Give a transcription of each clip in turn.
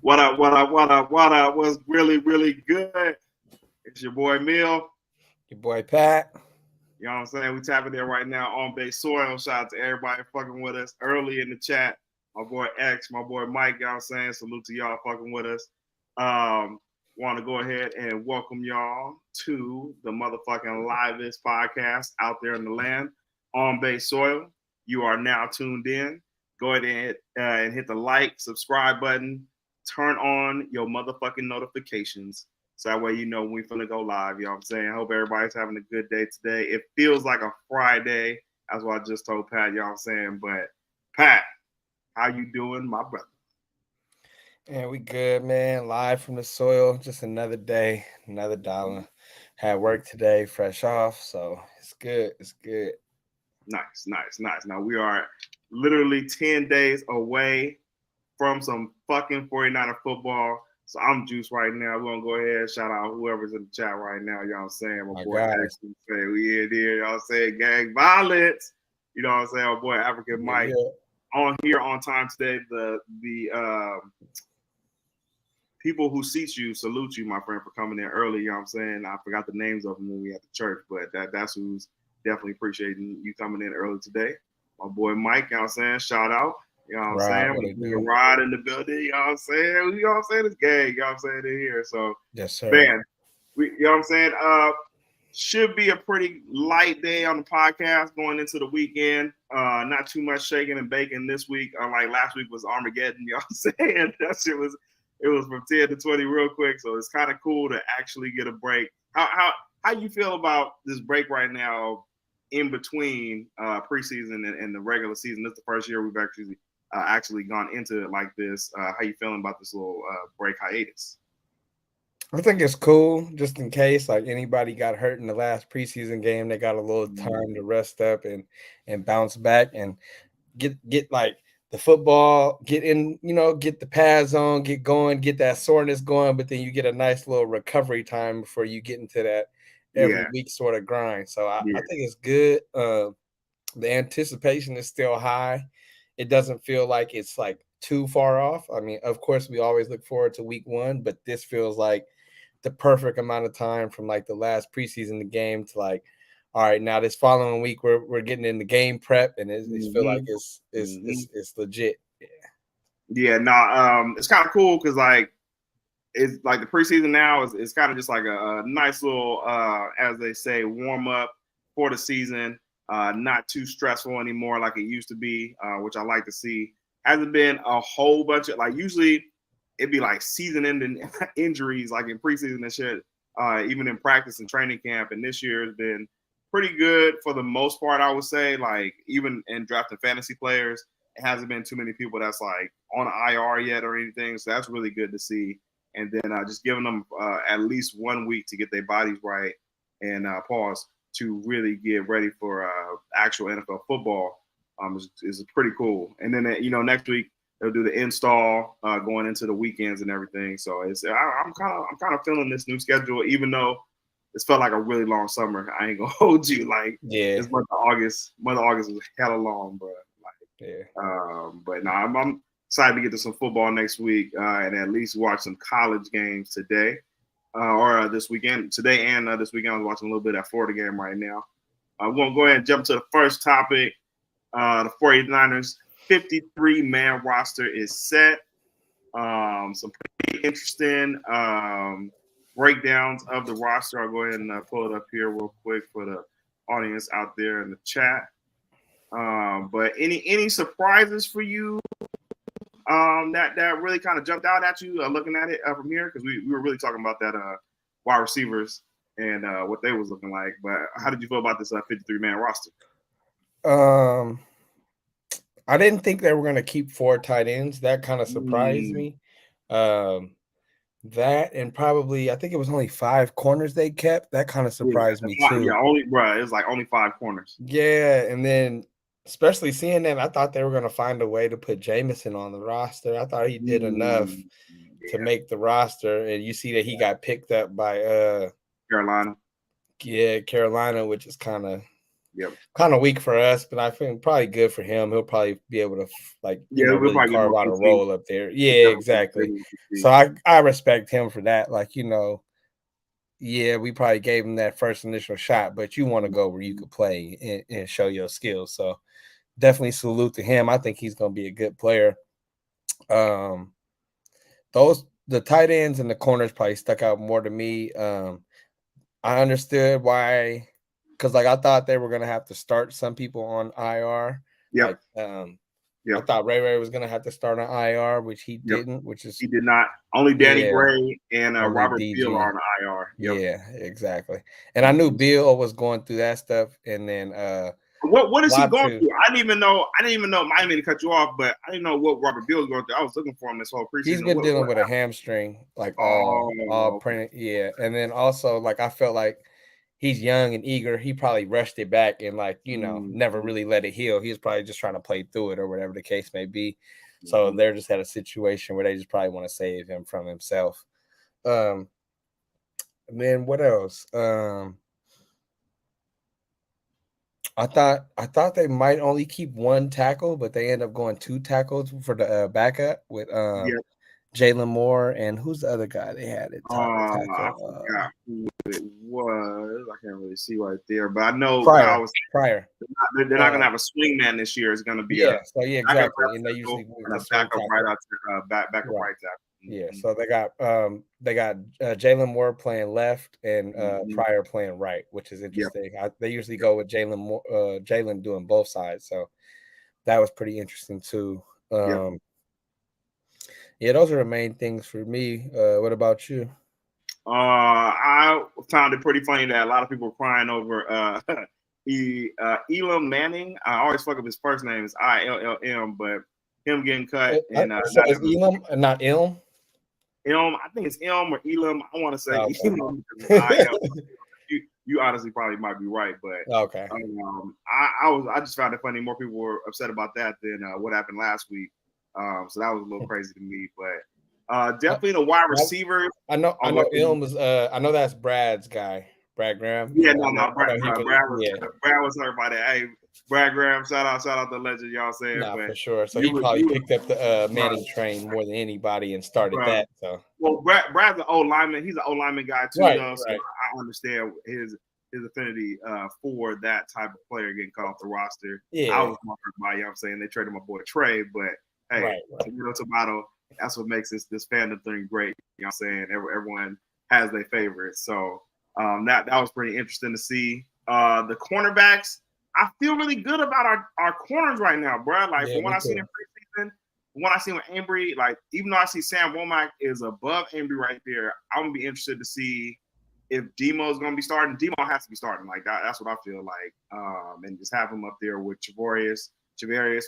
What up, what up, what up, what up? What's really, really good? It's your boy Mill. Your boy Pat. You know what I'm saying? We tapping there right now on base soil. Shout out to everybody fucking with us early in the chat. My boy X, my boy Mike, you know what I'm saying? Salute to y'all fucking with us. Want to go ahead and welcome y'all to the motherfucking livest podcast out there in the land on base soil. You are now tuned in. Go ahead and hit the like, subscribe button. Turn on your motherfucking notifications. So that way you know when we finna go live. You know what I'm saying? I hope everybody's having a good day today. It feels like a Friday. That's what I just told Pat, you know what I'm saying? But Pat, how you doing, my brother? And we good, man. Live from the soil. Just another day, another dollar. Had work today, fresh off. So it's good. It's good. Nice. Now we are literally 10 days away from some fucking 49er football. So I'm juiced right now. We're gonna go ahead and shout out whoever's in the chat right now. You know what I'm saying? My boy Ashton say we in here, you know what I'm saying? Gang violence. You know what I'm saying? My boy African Mike on here on time today. The people who seat you salute you, my friend, for coming in early. You know what I'm saying? I forgot the names of them when we at the church, but that's who's definitely appreciating you coming in early today. My boy Mike, you know what I'm saying? Shout out. You know what I'm saying? We ride in the building, you know what I'm saying? You know what I'm saying? It's gang, you know what I'm saying, in here. So, yes, sir. Man, you know what I'm saying? Should be a pretty light day on the podcast going into the weekend. Not too much shaking and baking this week. Unlike last week was Armageddon, you know what I'm saying? That shit was from 10 to 20 real quick. So it's kind of cool to actually get a break. How you feel about this break right now in between preseason and the regular season? This is the first year we've actually gone into it like this. How you feeling about this little break hiatus? I think it's cool, just in case like anybody got hurt in the last preseason game. They got a little time to rest up and bounce back and get like the football, get in, get the pads on, get going, get that soreness going. But then you get a nice little recovery time before you get into that every week sort of grind. So I think it's good. The anticipation is still high. It doesn't feel like it's like too far off. I mean, of course, we always look forward to week one, but this feels like the perfect amount of time from like the last preseason game to like, all right, now this following week we're getting in the game prep, and it feel like it's legit. It's kind of cool because like it's like the preseason now is kind of just like a nice little as they say warm up for the season. Not too stressful anymore like it used to be, which I like to see. Hasn't been a whole bunch of like usually it'd be like season-ending injuries like in preseason and shit, even in practice and training camp. And this year has been pretty good for the most part, I would say. Like even in drafting fantasy players, it hasn't been too many people that's like on IR yet or anything. So that's really good to see. And then just giving them at least 1 week to get their bodies right and pause to really get ready for actual NFL football is pretty cool. And then next week they'll do the install going into the weekends and everything. So I'm kind of feeling this new schedule, even though it's felt like a really long summer. I ain't gonna hold you like this month of August. Month of August was hella long, bro. But I'm excited to get to some football next week and at least watch some college games today or this weekend. Today and this weekend, I was watching a little bit of that Florida game right now. I'm gonna go ahead and jump to the first topic. The 49ers 53-man roster is set. Some pretty interesting breakdowns of the roster. I'll go ahead and pull it up here real quick for the audience out there in the chat. But any surprises for you that really kind of jumped out at you looking at it from here? Because we were really talking about that wide receivers and what they was looking like. But how did you feel about this 53-man roster? I didn't think they were going to keep 4 tight ends. That kind of surprised me. That and probably I think it was only 5 corners they kept. That kind of surprised me too. Yeah, it was like only 5 corners. Yeah, and then especially seeing that, I thought they were going to find a way to put Jameson on the roster. I thought he did enough to make the roster, and you see that he got picked up by Carolina. Yeah, Carolina, which is kind of Yep. Kind of weak for us, but I think probably good for him. He'll probably be able to We'll really probably get carve more out a PT. role up there. Yeah, exactly. So I respect him for that. Like, yeah, we probably gave him that first initial shot, but you want to go where you could play and show your skills. So definitely salute to him. I think he's going to be a good player. The tight ends and the corners probably stuck out more to me. I understood why, because I thought they were going to have to start some people on IR. Yep. I thought Ray was going to have to start on IR, which he didn't. He did not. Only Danny Gray and Robert Beal are on IR. Yep. Yeah, exactly. And I knew Beal was going through that stuff, and then what is he going through? I didn't even know. I might mean to cut you off, but I didn't know what Robert Beal was going through. I was looking for him this whole preseason. He's been dealing with a hamstring, all printed. Yeah, and then also I felt like he's young and eager. He probably rushed it back and never really let it heal. He was probably just trying to play through it or whatever the case may be. So they're just at a situation where they just probably want to save him from himself. And then what else? I thought they might only keep one tackle, but they end up going 2 tackles for the backup with Jalen Moore and who's the other guy they had at top tackle? I forgot who it was. I can't really see right there, but I know Pryor. They're not going to have a swing man this year. It's going to be exactly. And they usually a backup right out to backup right tackle. Yeah, so they got Jalen Moore playing left and Pryor playing right, which is interesting. They usually go with Jalen doing both sides, so that was pretty interesting too. Yeah, those are the main things for me. What about you? I found it pretty funny that a lot of people were crying over Elam Manning. I always fuck up his first name. It's ILLM, but him getting cut. And so it's Elam and not Ilm? Ilm, I think it's Ilm or Elam. I want to say Elam. You honestly probably might be right, but okay. I just found it funny. More people were upset about that than what happened last week. So that was a little crazy to me, but definitely the wide receivers. I know Ilm was. I know that's Brad's guy, Brad Graham. Yeah, Brad was hurt by that. Hey, Brad Graham, shout out the legend, y'all saying. Nah, for sure. So he probably picked up the Manning train more than anybody and started that. So Brad's an old lineman. He's an old lineman guy too, though. So I understand his affinity for that type of player getting caught off the roster. Yeah, I was more hurt by, saying they traded my boy Trey, but hey, tomato. That's what makes this fandom thing great. You know what I'm saying? Everyone has their favorites. So that was pretty interesting to see. The cornerbacks, I feel really good about our corners right now, bro. Like from what I seen in preseason, from what I seen with Ambry, like even though I see Sam Womack is above Ambry right there, I'm gonna be interested to see if Demo's gonna be starting. Demo has to be starting. Like that's what I feel like. And just have him up there with Javarius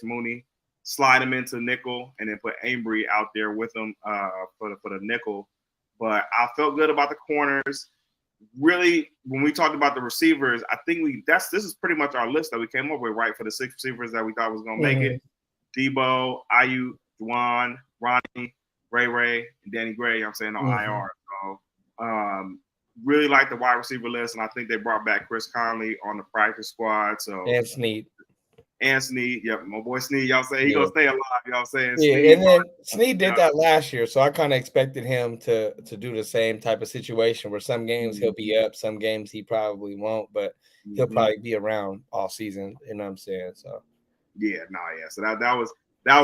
Mooney. Slide him into nickel and then put Ambry out there with him for the nickel. But I felt good about the corners. Really, when we talked about the receivers, I think this is pretty much our list that we came up with, right? For the 6 receivers that we thought was gonna make it. Debo, Aiyuk, Juwan, Ronnie, Ray, and Danny Gray, I'm saying on IR. So really like the wide receiver list, and I think they brought back Chris Conley on the practice squad. So and Snead. And Snead, my boy Snead, y'all say he gonna stay alive, y'all saying. Yeah, Snead, and then Snead did that last year, so I kind of expected him to do the same type of situation where some games he'll be up, some games he probably won't, but he'll probably be around all season. You know what I'm saying? So So that was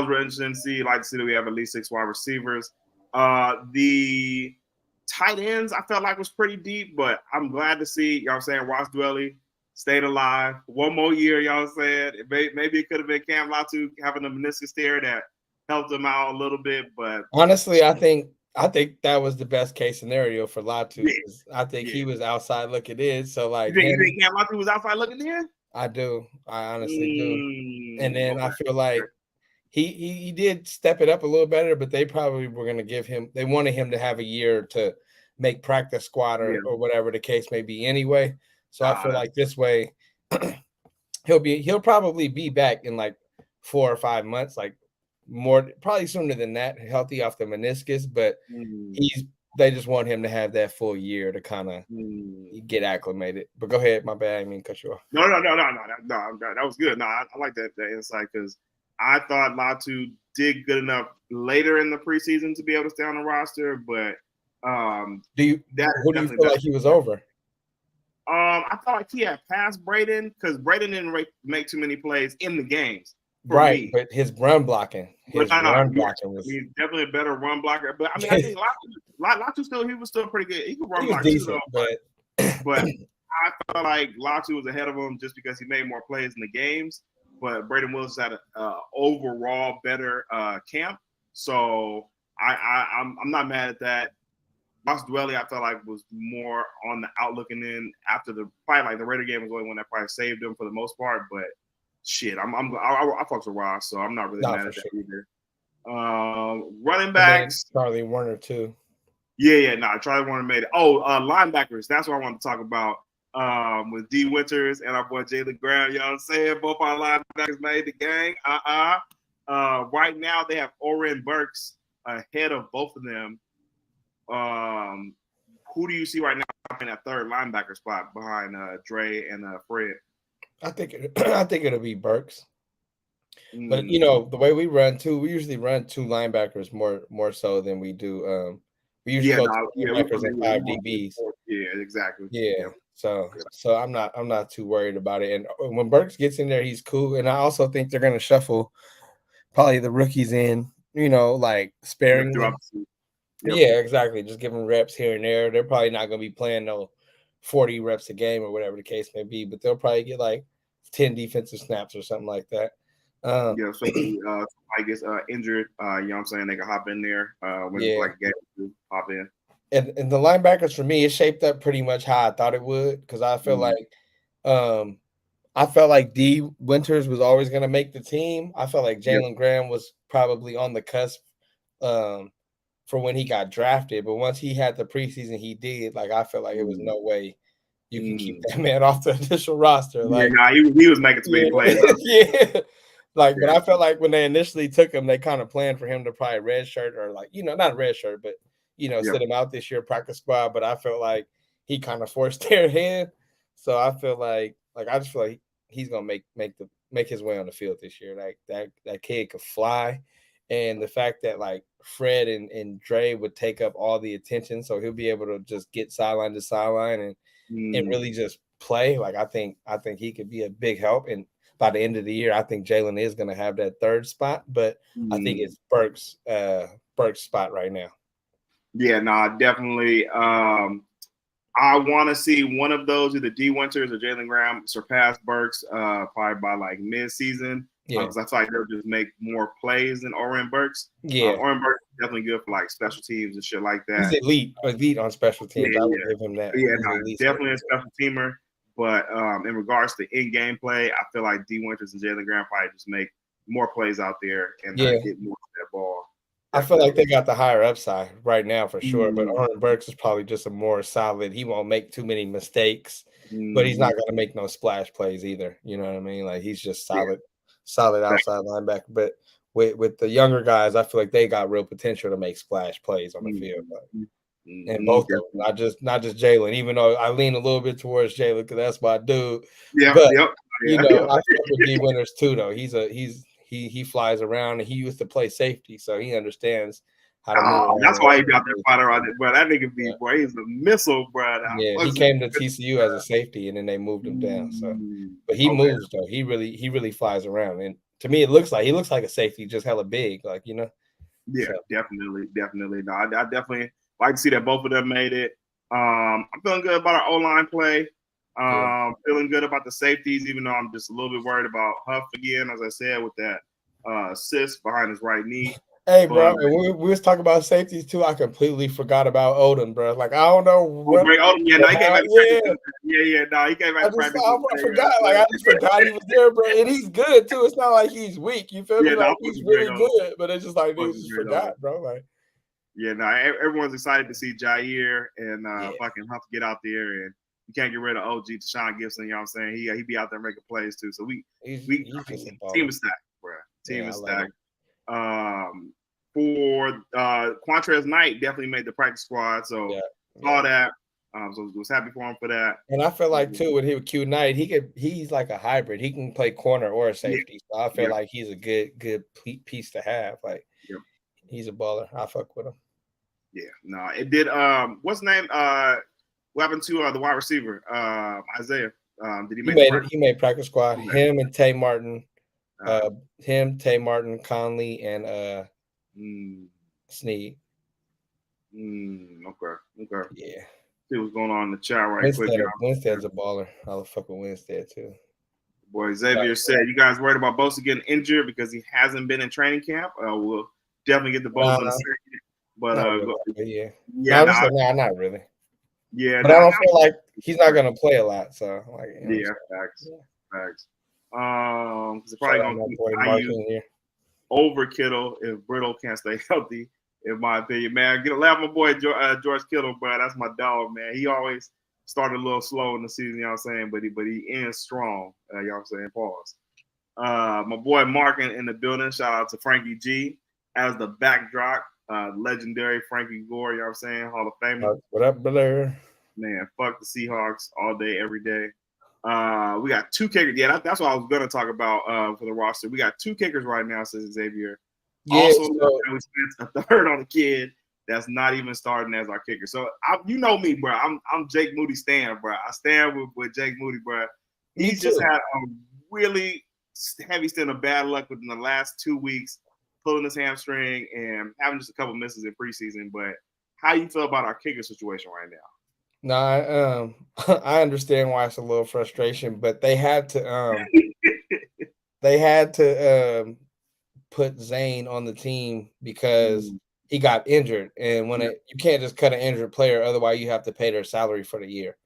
really interesting to see. Like to see that we have at least 6 wide receivers. The tight ends I felt like was pretty deep, but I'm glad to see, you know what I'm saying, Ross Dwelly stayed alive 1 more year, y'all said. Maybe it could have been Cam Latu having a meniscus tear that helped him out a little bit, but honestly, I think that was the best case scenario for Latu. I think he was outside looking in. So like, you think Cam Latu was outside looking in? I do. I honestly do. And then I feel like he did step it up a little better, but they probably were going to give him. They wanted him to have a year to make practice squad or whatever the case may be anyway. So I feel like this way he'll probably be back in like 4 or 5 months, like more probably sooner than that, healthy off the meniscus. But they just want him to have that full year to kind of get acclimated. But go ahead, my bad. I didn't mean to cut you off. No. That was good. No, I like that insight because I thought Latu did good enough later in the preseason to be able to stay on the roster. But who do you feel like he was over? I felt like he had passed Braden because Braden didn't make too many plays in the games. Right, me. but his run blocking, was he's definitely a better run blocker. But I mean, I think Latu he was still pretty good. He could run block too, though. But I felt like Latu was ahead of him just because he made more plays in the games. But Braden Willis had an overall better camp, so I'm not mad at that. Ross Dwelly, I felt like was more on the outlook, and then after the Raider game was the only one that probably saved him for the most part. But shit, I fucks with Ross, so I'm not really mad at that either. Running backs, Charlie Warner too. Charlie Warner made it. Linebackers, that's what I want to talk about. With D Winters and our boy Jalen Graham, you know what I'm saying? Both our linebackers made the gang. Right now they have Oren Burks ahead of both of them. Who do you see right now in that third linebacker spot behind Dre and Fred? I think it'll be Burks. But you know, the way we usually run two linebackers more so than we do. We usually go linebackers and 5 DBs. Yeah, exactly. Yeah. So I'm not too worried about it. And when Burks gets in there, he's cool. And I also think they're gonna shuffle probably the rookies in, you know, like sparingly. Yep. Yeah, exactly. Just give them reps here and there. They're probably not going to be playing 40 reps a game or whatever the case may be, but they'll probably get like 10 defensive snaps or something like that. So I guess injured, you know what I'm saying? They can hop in there when like a game to hop in. And the linebackers for me, it shaped up pretty much how I thought it would because I feel like D Winters was always going to make the team. I felt like Jalen Graham was probably on the cusp. For when he got drafted, but once he had the preseason, he did. Like I felt like it was no way you can keep that man off the initial roster. Like, he was making too many plays. But I felt like when they initially took him, they kind of planned for him to probably redshirt or like not redshirt, but sit him out this year practice squad. But I felt like he kind of forced their hand, so I feel like I just feel like he's gonna make his way on the field this year. Like that kid could fly. And the fact that like Fred and Dre would take up all the attention, so he'll be able to just get sideline to sideline and really just play. Like I think he could be a big help. And by the end of the year, I think Jalen is going to have that third spot, but I think it's Burks' spot right now. Yeah, no, definitely. I want to see one of those, either D Winters or Jalen Graham, surpass Burks probably by like mid-season. Because I feel like they'll just make more plays than Oren Burks. Oren Burks is definitely good for like special teams and shit like that. He's elite on special teams. I would give him that. Yeah, definitely a special teamer. But in regards to in-game play, I feel like D Winters and Jalen Graham probably just make more plays out there and get more of that ball. I feel like they got the higher upside right now for sure. But Oren Burks is probably just a more solid. He won't make too many mistakes, but he's not going to make no splash plays either. You know what I mean? Like he's just solid. Solid outside linebacker, but with the younger guys, I feel like they got real potential to make splash plays on the field. And both of them, not just Jalen. Even though I lean a little bit towards Jalen because that's my dude. I feel with D Winters too. Though he flies around and he used to play safety, so he understands how to move. That's why he got that fighter on it. But that nigga boy, he's a missile, bro. He came to TCU as a safety, and then they moved him down. So, but he moves though. He really flies around, and to me, he looks like a safety, just hella big, like Yeah, so. Definitely. No, I definitely like to see that both of them made it. I'm feeling good about our O-line play. Feeling good about the safeties, even though I'm just a little bit worried about Huff again, as I said, with that assist behind his right knee. Hey, bro, we was talking about safeties too. I completely forgot about Odom, bro. Like, I don't know. Greg Odom, he came back. He came back. I forgot. Like, I just forgot he was there, bro. And he's good too. It's not like he's weak. You feel me? Like, he's really good. But it's just like, dude, just forgot, bro. Like, everyone's excited to see Jair and fucking Huff get out there, and you can't get rid of OG Deshaun Gibson. You know what I'm saying? He be out there making plays too. So we team is stacked, bro. Team is stacked. for Quantrez Knight definitely made the practice squad. So saw that. So was happy for him for that. And I feel like too with Q Knight, he's like a hybrid. He can play corner or a safety. So I feel like he's a good piece to have. Like he's a baller. I fuck with him. Yeah, no, it did. What's his name? What happened to the wide receiver? Isaiah. Did he make? He made practice squad. Him and Tay Martin. Tay Martin, Conley, and Snead. Okay. Yeah. See what's going on in the chat right quick. Winstead's a baller. I'll fuck with Winstead too. Boy, Xavier said, "You guys worried about Bosa getting injured because he hasn't been in training camp? We'll definitely get the Bosa in a second." But not really. Yeah, but I don't feel like he's not gonna play a lot. So facts. Because probably gonna use over Kittle if Brittle can't stay healthy. In my opinion, man, laugh my boy George Kittle, bro. That's my dog, man. He always started a little slow in the season, you know what I'm saying, but he ends strong. You know what I'm saying? Pause. My boy Mark in the building. Shout out to Frankie G as the backdrop. Legendary Frankie Gore, you know what I'm saying? Hall of Famer. What up, brother? Man, fuck the Seahawks all day, every day. We got 2 kickers. Yeah, that's what I was going to talk about for the roster. We got 2 kickers right now, says Xavier. Yeah, also, we spent a third on a kid that's not even starting as our kicker. So, you know me, bro. I'm Jake Moody stan, bro. I stand with Jake Moody, bro. He's just had a really heavy stint of bad luck within the last 2 weeks, pulling his hamstring and having just a couple misses in preseason. But how you feel about our kicker situation right now? No, I understand why it's a little frustration, but they had to put Zane on the team because he got injured, and when you can't just cut an injured player, otherwise you have to pay their salary for the year.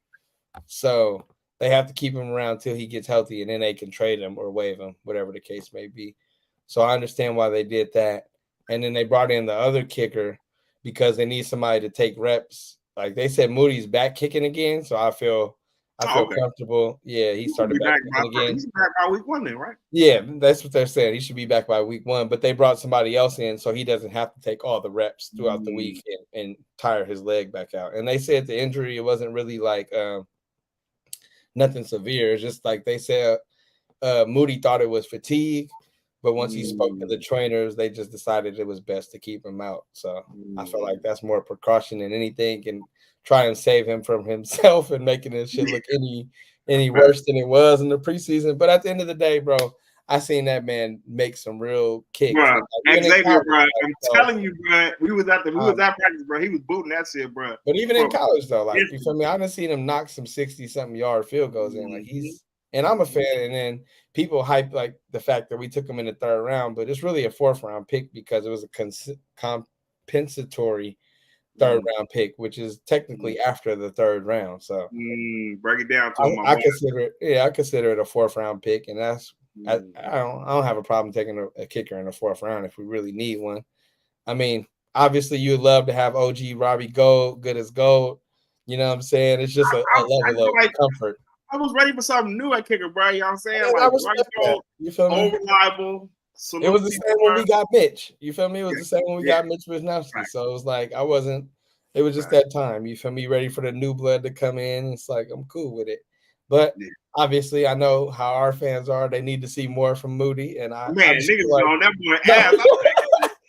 So they have to keep him around till he gets healthy, and then they can trade him or waive him, whatever the case may be. So I understand why they did that, and then they brought in the other kicker because they need somebody to take reps. Like they said, Moody's back kicking again, so I feel comfortable. Yeah, he started back kicking again. He's back by week 1 then, right? Yeah, that's what they're saying. He should be back by week 1, but they brought somebody else in so he doesn't have to take all the reps throughout the week and tire his leg back out. And they said the injury, it wasn't really like nothing severe. It's just like they said Moody thought it was fatigue, but once he spoke to the trainers, they just decided it was best to keep him out. So I feel like that's more precaution than anything, and try and save him from himself and making this shit look any worse than it was in the preseason. But at the end of the day, bro, I seen that man make some real kicks. Bro, Xavier, bro, I'm telling you, bro, we was at practice, bro. He was booting that shit, bro. But even in college, though, like you feel me, I done seen him knock some 60-something yard field goals in. Like and I'm a fan. And then people hype like the fact that we took him in the 3rd round, but it's really a 4th round pick because it was a compensatory 3rd round pick, which is technically after the 3rd round. So break it down to I consider it a 4th round pick, and that's I don't have a problem taking a kicker in the 4th round if we really need one. I mean, obviously you'd love to have OG Robbie Gold, good as gold. You know what I'm saying? It's just a level of comfort. I was ready for something new at kicker, bro. You know what I'm saying? Yeah, I respect that. You feel me? Reliable. It was the same when we got Mitch. You feel me? It was the same when we got Mitch Wisnowski. Right. So it was like it was just that time. You feel me? Ready for the new blood to come in. It's like I'm cool with it. But obviously I know how our fans are. They need to see more from Moody. And niggas on that boy ass.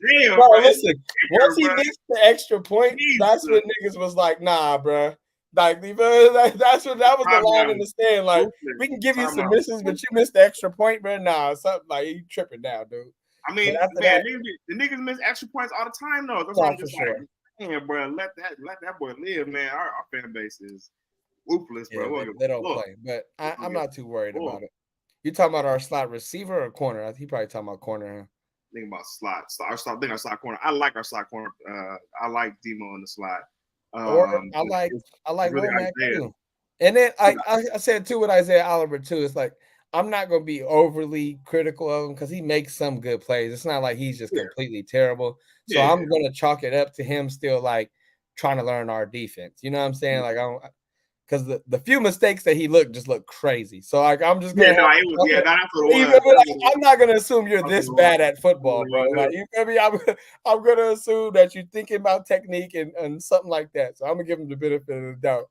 Damn, bro, listen, once he missed the extra point, that's when niggas was like, nah, bro. Like, that was the line in the stand. Like, we can give you some misses, but you missed the extra point, bro. Nah, something like you tripping now, dude. I mean, man, the niggas miss extra points all the time, though. That's why I'm just like, man, bro, let that boy live, man. Our fan base is ruthless, bro. Yeah, they don't play, but I'm not too worried about it. You talking about our slot receiver or corner? He probably talking about corner. Huh? Think about slot. Our slot corner. I like our slot corner. I like Demo in the slot. I like really Lomax too. And then I said too with Isaiah Oliver too. It's like I'm not gonna be overly critical of him because he makes some good plays. It's not like he's just completely terrible. So I'm gonna chalk it up to him still like trying to learn our defense. You know what I'm saying? Like because the few mistakes that he just looked crazy. So like I'm just gonna that's what it was. Like, I'm not gonna assume you're this bad at football, bro. Like you feel me? I'm gonna assume that you're thinking about technique and something like that. So I'm gonna give him the benefit of the doubt,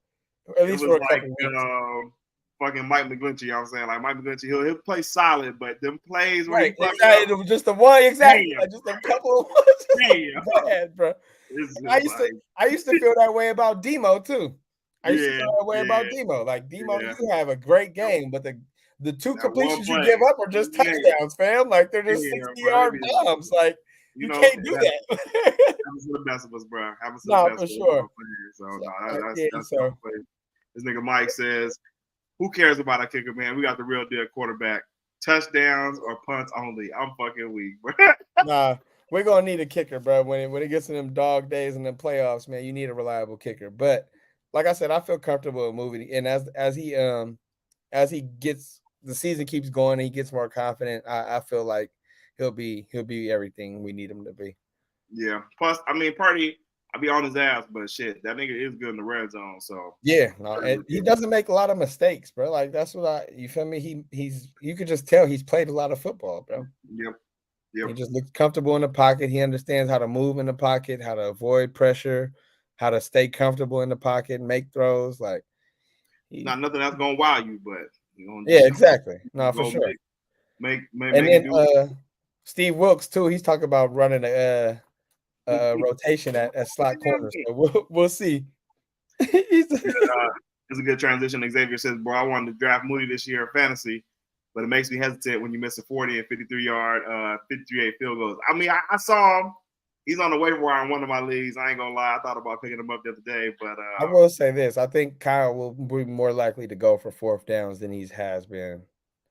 at least for a couple weeks. Fucking Mike McGlinchey, you know what I'm saying? Like Mike McGlinchey, he'll play solid, but them plays where right, exactly. It was just the one, exactly. Like just a couple of ones bad, bro. I used to feel that way about Demo too. I used to feel that way about Demo. Like Demo, you have a great game, but the two completions you give up are just touchdowns, fam. Like they're just 60-yard bombs. Like you can't do that. Happens to the best of us, bro. Happens to the best for sure. So this nigga Mike says, "Who cares about a kicker, man? We got the real deal quarterback. Touchdowns or punts only. I'm fucking weak, bro." Nah, we're gonna need a kicker, bro. When it gets to them dog days and them playoffs, man, you need a reliable kicker. But like I said, I feel comfortable moving. And as he gets the season keeps going and he gets more confident, I feel like he'll be everything we need him to be. Yeah. Plus, I mean, Party, I'll be on his ass, but shit, that nigga is good in the red zone. So yeah, no, he doesn't make a lot of mistakes, bro. Like that's what you feel me? He's you could just tell he's played a lot of football, bro. Yep. He just looks comfortable in the pocket. He understands how to move in the pocket, how to avoid pressure, how to stay comfortable in the pocket, make throws. Like not nothing that's gonna wow you, but exactly. No, for sure. Make and then Steve Wilkes too. He's talking about running a rotation at slot corner. So we'll see. It's a good transition. Xavier says, "Bro, I wanted to draft Moody this year in fantasy, but it makes me hesitate when you miss a 40 and 53-yard, 53-8 field goals." I mean, I saw him. He's on the waiver wire in one of my leagues. I ain't gonna lie. I thought about picking him up the other day, but I will say this: I think Kyle will be more likely to go for fourth downs than he has been.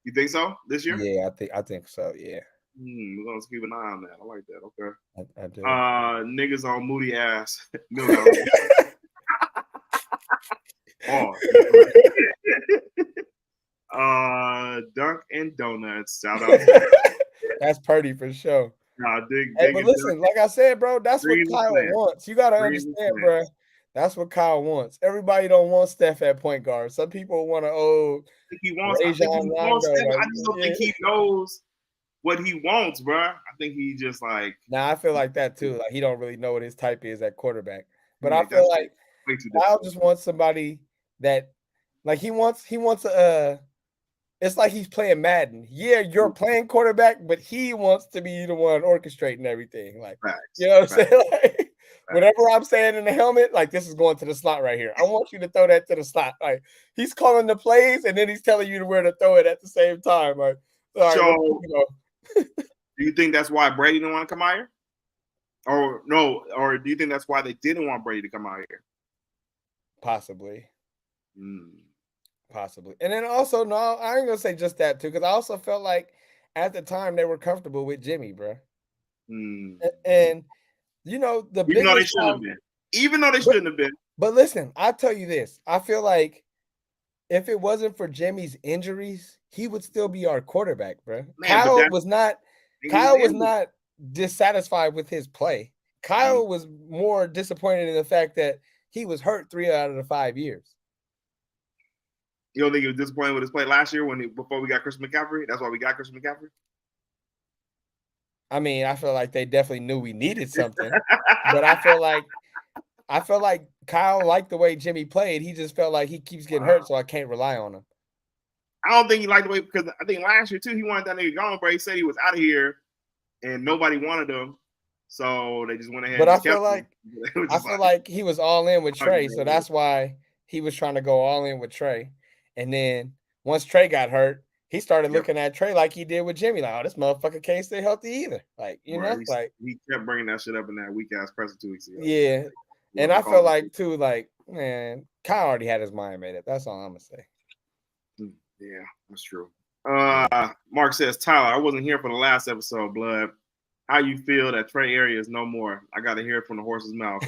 You think so this year? Yeah, I think so. Yeah. We're gonna keep an eye on that. I like that. Okay. I do. Niggas on Moody ass. Dunk and Donuts. Shout out. That's Purdy for sure. Nah, but listen, like I said, bro, that's what Kyle wants. You gotta understand, bro. That's what Kyle wants. Everybody don't want Steph at point guard. Some people want to. I just don't think he knows what he wants, bro. I think he just like. Nah, I feel like that too. Like he don't really know what his type is at quarterback. But I feel like Kyle just wants somebody that, like he wants it's like he's playing Madden. Yeah, you're playing quarterback, but he wants to be the one orchestrating everything. Like, you know what I'm saying? Like, whatever I'm saying in the helmet, like this is going to the slot right here. I want you to throw that to the slot. Like he's calling the plays and then he's telling you where to throw it at the same time. Like, do you think that's why Brady didn't want to come out here? Or no? Or do you think that's why they didn't want Brady to come out here? Possibly. Possibly. And then also, no, I ain't gonna say just that too, because I also felt like at the time they were comfortable with Jimmy, bro. And you know, even though they shouldn't have been. Even though they shouldn't have been. But listen, I'll tell you this. I feel like if it wasn't for Jimmy's injuries, he would still be our quarterback, bro. Kyle was not dissatisfied with his play. Kyle was more disappointed in the fact that he was hurt 3 out of the 5 years. You don't think he was disappointed with his play last year before we got Chris McCaffrey? That's why we got Chris McCaffrey? I mean, I feel like they definitely knew we needed something. But I feel like Kyle liked the way Jimmy played. He just felt like he keeps getting hurt, so I can't rely on him. I don't think he liked the way, because I think last year too, he wanted that nigga gone, but he said he was out of here and nobody wanted him. So they just went ahead. But I feel like he was all in with Trey, so that's why he was trying to go all in with Trey. And then once Trey got hurt, he started looking at Trey like he did with Jimmy. Like, oh, this motherfucker can't stay healthy either. Like, you know, like he kept bringing that shit up in that weak ass presser 2 weeks ago. Yeah, and I feel like too, like, man, Kyle already had his mind made up. That's all I'm gonna say. Yeah, that's true. Mark says, Tyler, I wasn't here for the last episode, blood. How you feel that Trey Area is no more? I got to hear it from the horse's mouth.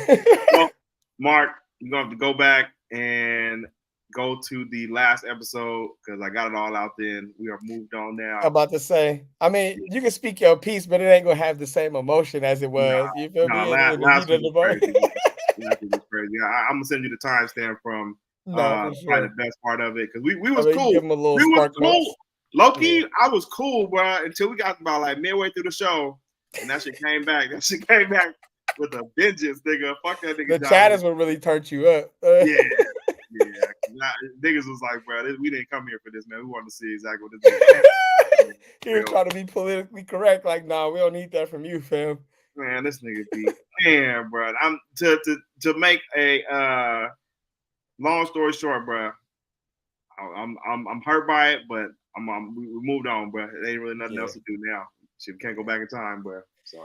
Well, Mark, you're going to have to go back and go to the last episode because I got it all out then. We are moved on now. I'm about to say, I mean, you can speak your piece, but it ain't going to have the same emotion as it was. You feel me? Last week was crazy. I'm going to send you the timestamp from No, for Probably sure. the best part of it because we was I mean, cool. give him a little We was spark cool. notes. Low key, I was cool, bro, until we got about like midway through the show, and that shit came back. That shit came back with a vengeance, nigga. Fuck that nigga. The chatters will really turn you up. Yeah. Niggas was like, bro, we didn't come here for this, man. We wanted to see exactly what this is. You're trying to be politically correct. Like, nah, we don't need that from you, fam. Man, this nigga be man, bro. I'm to make a long story short, bro. I'm hurt by it, but we moved on, bro. There ain't really nothing else to do now. Shit, can't go back in time, bro. So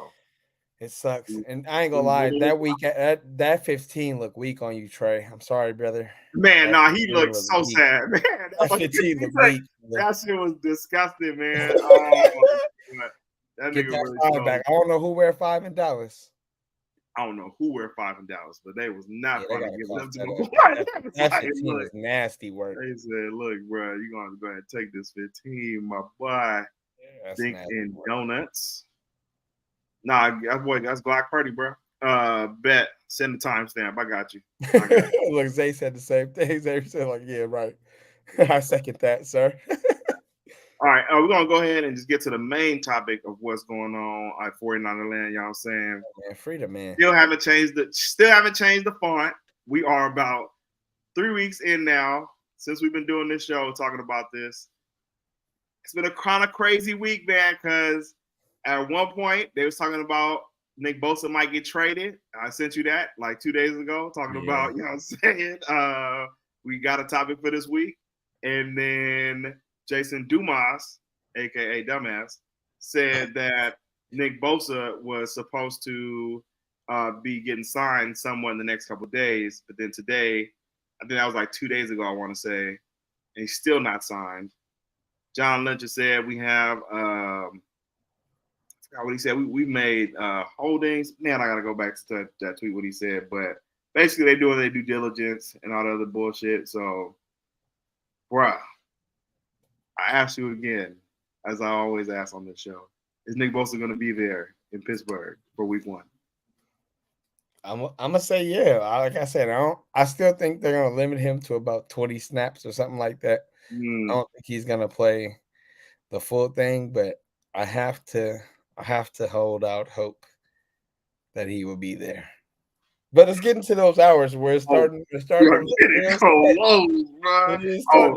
it sucks. And I ain't gonna lie, that week that 15 looked weak on you, Trey. I'm sorry, brother. Man, nah, he looked so sad, man. That 15 looked weak. That shit was disgusting, man. That Get nigga that really 5 back. I don't know who wear 5 in Dallas. I don't know who wear 5 in Dallas, but they was not going to give them to my boy. That 15 is nasty work. They said, look, bro, you're going to go ahead and take this 15, my boy. Think in donuts. Nah, that's Glock Party, bro. Bet. Send the timestamp. I got you. Look, Zay said the same thing. Zay said, like, yeah, right. I second that, sir. All right, we're going to go ahead and just get to the main topic of what's going on at 49er land, y'all saying. Man, freedom, man. Still haven't changed the font. We are about 3 weeks in now since we've been doing this show, talking about this. It's been a kind of crazy week, man, because at one point they was talking about Nick Bosa might get traded. I sent you that like 2 days ago, talking about, you know what I'm saying? We got a topic for this week. And then Jason Dumas, a.k.a. Dumbass, said that Nick Bosa was supposed to be getting signed somewhat in the next couple of days. But then today, I think that was like 2 days ago, I want to say, and he's still not signed. John Lynch said we have, I forgot what he said. We made holdings. Man, I got to go back to that tweet, what he said. But basically, they doing their due diligence and all the other bullshit. So, bruh. I ask you again, as I always ask on this show, is Nick Bosa going to be there in Pittsburgh for week 1? I'm gonna say yeah. Like I said, I still think they're gonna limit him to about 20 snaps or something like that. I don't think he's gonna play the full thing, but I have to hold out hope that he will be there. But it's getting to those hours where it's starting to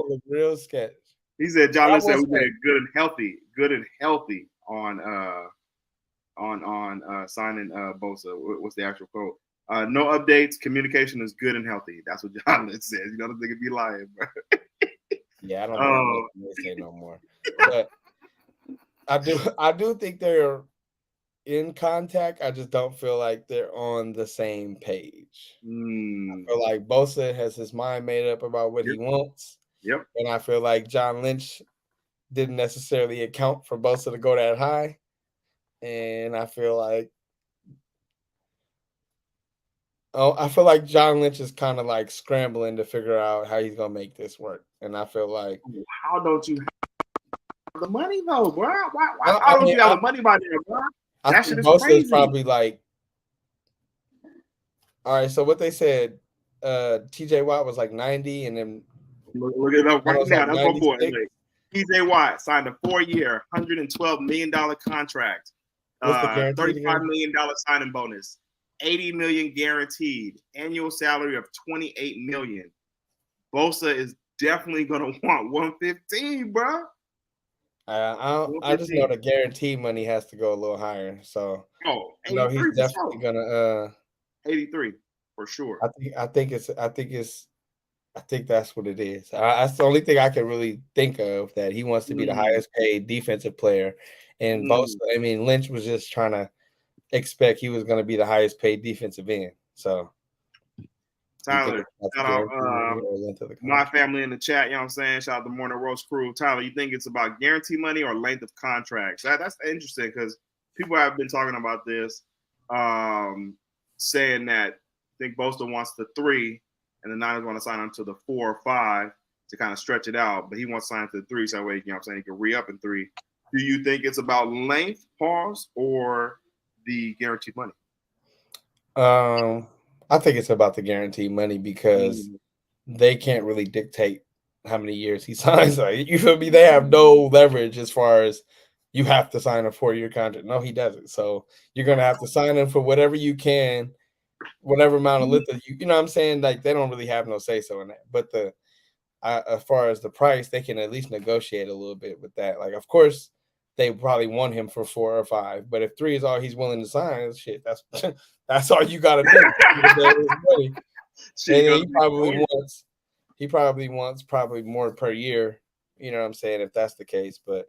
look real sketch. He said John Lynch said we made good and healthy on signing Bosa. What's the actual quote? No updates. Communication is good and healthy. That's what John Lynch says. You know, the nigga be lying, bro. Yeah, I don't know what to say no more. But I do think they're in contact. I just don't feel like they're on the same page. I feel like Bosa has his mind made up about what he wants. Yep. And I feel like John Lynch didn't necessarily account for Bosa to go that high. And I feel like John Lynch is kind of like scrambling to figure out how he's gonna make this work. And I feel like, how don't you have the money though, bro? Why don't you have the money by there, bro? That shit is crazy. Is probably like, all right. So what they said, T.J. Watt was like 90, and then look it up right now. That's my boy. T.J. Watt signed a 4-year, $112 million contract. $35 million signing bonus, $80 million guaranteed, annual salary of $28 million. Bosa is definitely gonna want 115, bro. I just know the guarantee money has to go a little higher. So he's definitely gonna 83 for sure. I think that's what it is. That's the only thing I can really think of, that he wants to be the highest paid defensive player. And Bosa, I mean, Lynch was just trying to expect he was going to be the highest paid defensive end. So, Tyler, shout out my family in the chat. You know what I'm saying? Shout out the Morning Roast crew. Tyler, you think it's about guarantee money or length of contracts? That's interesting because people have been talking about this, saying that I think Bosa wants the 3, and the Niners want to sign him to the 4 or 5 to kind of stretch it out. But he wants to sign to the 3 so that way, you know what I'm saying, he can re-up in 3. Do you think it's about length, pause, or the guaranteed money? I think it's about the guaranteed money because they can't really dictate how many years he signs. Like, you feel me? They have no leverage as far as you have to sign a 4-year contract. No, he doesn't. So you're gonna have to sign him for whatever you can, whatever amount of lift that you know what I'm saying? Like they don't really have no say so in that. But as far as the price, they can at least negotiate a little bit with that. Like, of course, they probably want him for 4 or 5, but if 3 is all he's willing to sign, shit, that's that's all you got to do. And then he probably wants more per year. You know what I'm saying? If that's the case, but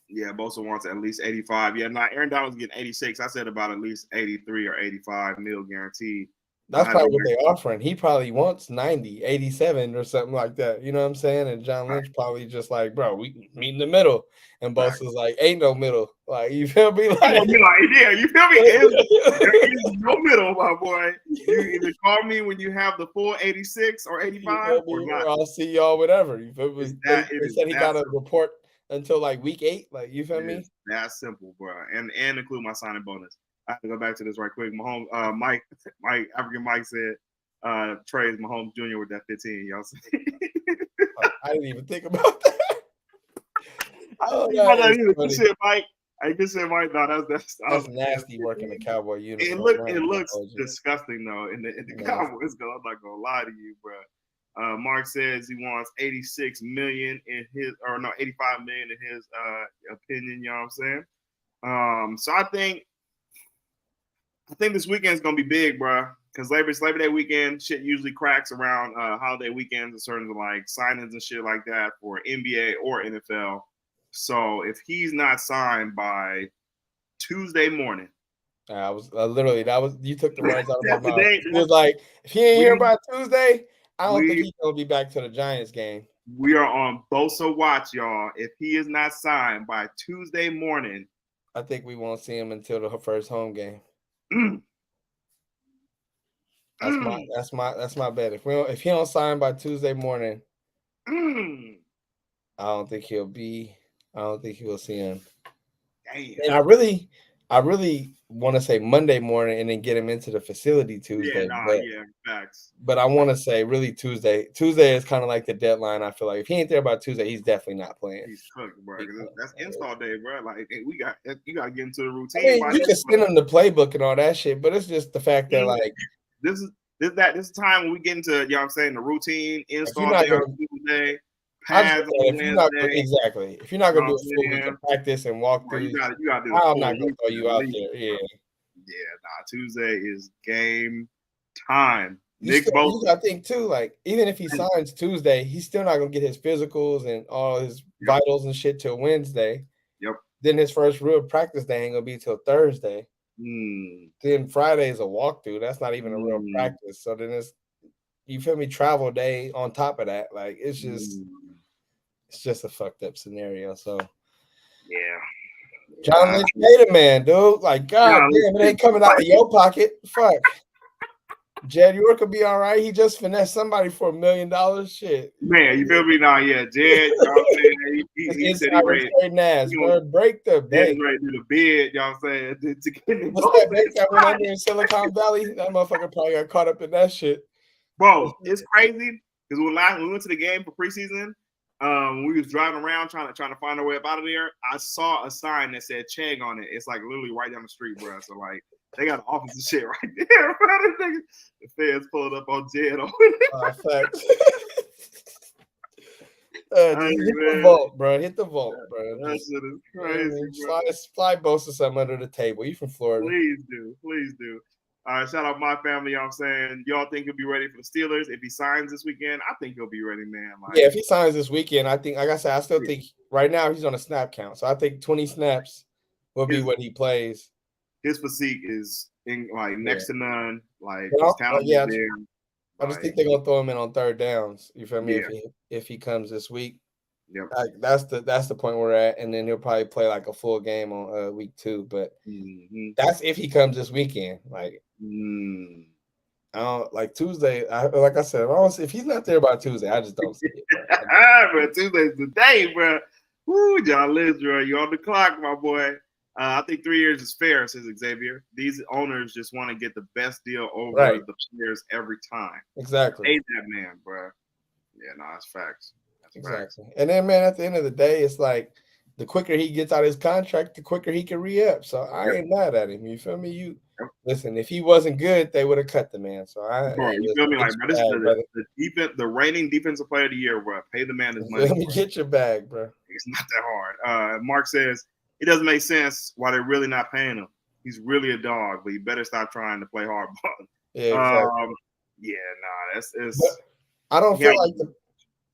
yeah, Bosa wants at least 85. Yeah, now Aaron Donald's getting 86. I said about at least 83 or 85 mil guaranteed. that's probably what they're offering. He probably wants 90, 87 or something like that. You know what I'm saying? And John Lynch probably just like, bro, we meet in the middle. And Bosa's like, ain't no middle. Like, you feel me? Like, yeah, you feel me? There is no middle, my boy. You either call me when you have the full 86 or 85 or not. I'll see y'all whatever. You feel me? They said he got a report until like week 8. Like, you feel me? That's simple, bro. And include my signing bonus. I have to go back to this right quick. Mahomes, Mike African Mike said, Trey is Mahomes Jr. with that 15. Y'all see? I didn't even think about that. Good shit, Mike. Good shit, Mike. No, that's nasty working the Cowboy uniform. It looks disgusting though in the Cowboys. I'm not gonna lie to you, bro. Mark says he wants 86 million in his, or no, 85 million in his opinion. You know what I'm saying? So I think this weekend is gonna be big, bro. Because Labor Day weekend, shit usually cracks around holiday weekends in terms of like signings and shit like that for NBA or NFL. So if he's not signed by Tuesday morning, I was literally you took the words out of my mouth. It was like, if he ain't here by Tuesday, I don't think he's gonna be back to the Giants game. We are on Bosa watch, y'all. If he is not signed by Tuesday morning, I think we won't see him until the first home game. That's my bet. If he don't sign by Tuesday morning, I don't think we'll see him. Damn. And I really want to say Monday morning and then get him into the facility Tuesday. Facts. But I want to say really Tuesday. Tuesday is kind of like the deadline. I feel like if he ain't there by Tuesday, he's definitely not playing. He's cooked, bro. That's install day, bro. Like you got to get into the routine. I mean, you can send him the playbook and all that shit, but it's just the fact that like this is time when we get into, you know what I'm saying, the routine install day on Tuesday. If you're not going to do a full week of practice and walk through, you gotta do I'm not going to throw you out there. Yeah. Tuesday is game time. You got to think too, like even if he signs Tuesday, he's still not going to get his physicals and all his vitals and shit till Wednesday. Yep. Then his first real practice day ain't going to be till Thursday. Then Friday is a walkthrough. That's not even a real practice. So then it's, you feel me, travel day on top of that. Like it's just a fucked up scenario. So John Lynch paid a man, dude. Like, God damn, it ain't coming out of your pocket. Fuck. Jed York could be all right. He just finessed somebody for $1 million. Shit. Man, you feel me now? Yeah, Jed. He said he ready. Break the bank. Ready to do the bid. Y'all saying to get what's that bank that went under in Silicon Valley? That motherfucker probably got caught up in that shit. Bro, it's crazy because when we went to the game for preseason, we was driving around trying to find our way up out of there. I saw a sign that said Chegg on it. It's like literally right down the street, bro. So like they got an office and shit right there, bro. The feds pulled up on Jed on it. Facts. Hit the vault, bro. Hit the vault, bro. That shit is crazy, bro. Slide Bosa something under the table. You from Florida. Please do. All right, shout out my family. You know what I'm saying? Y'all think he'll be ready for the Steelers? If he signs this weekend, I think he'll be ready, man. Like, yeah, if he signs this weekend, I think, like I said, I still think right now he's on a snap count. So I think 20 snaps will be what he plays. His physique is next to none. Like, I just think they're gonna throw him in on third downs. You feel me? If he comes this week, like that's the point we're at, and then he'll probably play like a full game on week 2. But that's if he comes this weekend. Like, I don't like Tuesday. Like I said, if he's not there by Tuesday, I just don't see it. Bro, Tuesday's the day, bro. Woo, John Lindstrom, you on the clock, my boy. I think 3 years is fair, says Xavier. These owners just want to get the best deal over the players every time. Exactly. Pay that man, bro. Yeah, no, that's facts. That's facts. Exactly. And then, man, at the end of the day, it's like the quicker he gets out his contract, the quicker he can re-up. So I Yep. ain't mad at him. You feel me? You Yep. listen. If he wasn't good, they would have cut the man. So Bro, hey, you listen, feel me? get Like, bro, your this is bag, brother. the reigning defensive player of the year, bro. Pay the man his money. Let me get your bag, bro. It's not that hard. Mark says it doesn't make sense why they're really not paying him. He's really a dog, but you better stop trying to play hardball. Yeah, exactly. Yeah, nah, it's. But I don't feel like the,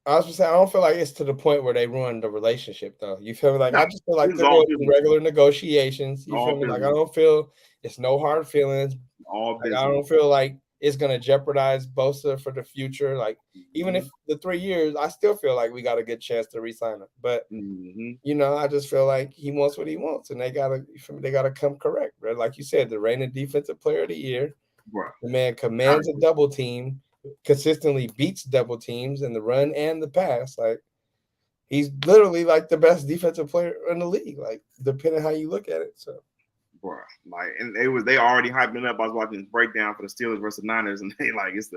I was just saying, I don't feel like it's to the point where they ruined the relationship, though. You feel me? Like, no, I just feel like this is they're all going through business. regular negotiations. You All feel me? Like, I business. don't feel it's no hard feelings. All Like, business. I don't feel like it's going to jeopardize Bosa for the future. Like, even if the 3 years, I still feel like we got a good chance to re-sign him. But, you know, I just feel like he wants what he wants, and they got to come correct, bro. Like you said, the reigning defensive player of the year. Bro. The man commands a double team, consistently beats double teams in the run and the pass. Like, he's literally like the best defensive player in the league, like depending how you look at it. So, bro, like, and they already hyping it up. I was watching this breakdown for the Steelers versus Niners, and they like it's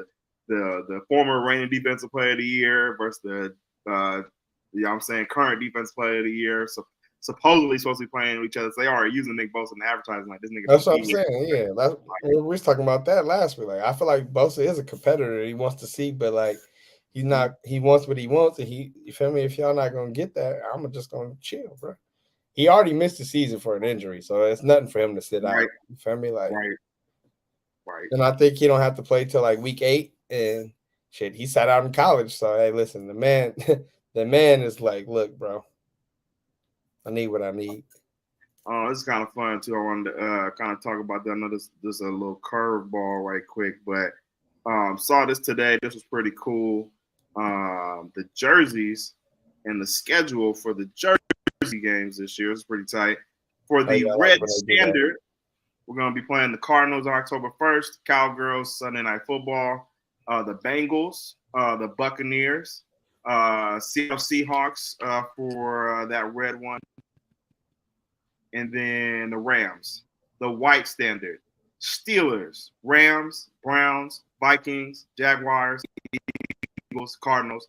the former reigning defensive player of the year versus the you know what I'm saying, current defensive player of the year. So supposedly supposed to be playing with each other. So they are using Nick Bosa in the advertising, like this nigga. that's what I'm saying. Yeah, we was talking about that last week. Like, I feel like Bosa is a competitor. He wants to see, but like, he's not. He wants what he wants, and you feel me? If y'all not gonna get that, I'm just gonna chill, bro. He already missed the season for an injury, so it's nothing for him to sit out. You feel me? Like, right. And I think he don't have to play till like week 8. And shit, he sat out in college. So hey, listen, the man, the man is like, look, bro, I need what I need. This is kind of fun too. I wanted to kind of talk about that. I know this is a little curveball right quick, but saw this today. This was pretty cool. The jerseys and the schedule for the Jersey games this year is pretty tight. For the Red Standard, we're going to be playing the Cardinals on October 1st, Cowgirls Sunday Night Football, the Bengals, the Buccaneers, Seattle Seahawks for that red one, and then the Rams, the White Standard, Steelers, Rams, Browns, Vikings, Jaguars, Eagles, Cardinals,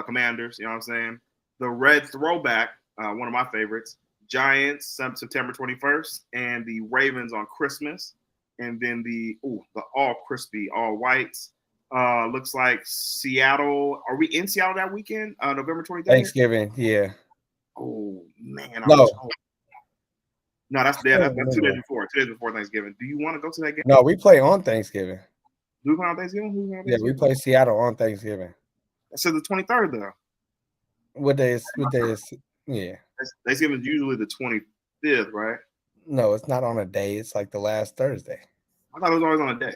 Commanders, you know what I'm saying? The Red Throwback, one of my favorites, Giants, September 21st, and the Ravens on Christmas. And then the all crispy, all whites. Looks like Seattle. Are we in Seattle that weekend? November 23rd? Thanksgiving, yeah. Oh, man. No, that's 2 days before. 2 days before Thanksgiving. Do you want to go to that game? No, we play on Thanksgiving. Do we play on Thanksgiving? Yeah, we play Seattle on Thanksgiving. That says the 23rd, though. What day is? Yeah. Thanksgiving is usually the 25th, right? No, it's not on a day. It's like the last Thursday. I thought it was always on a day.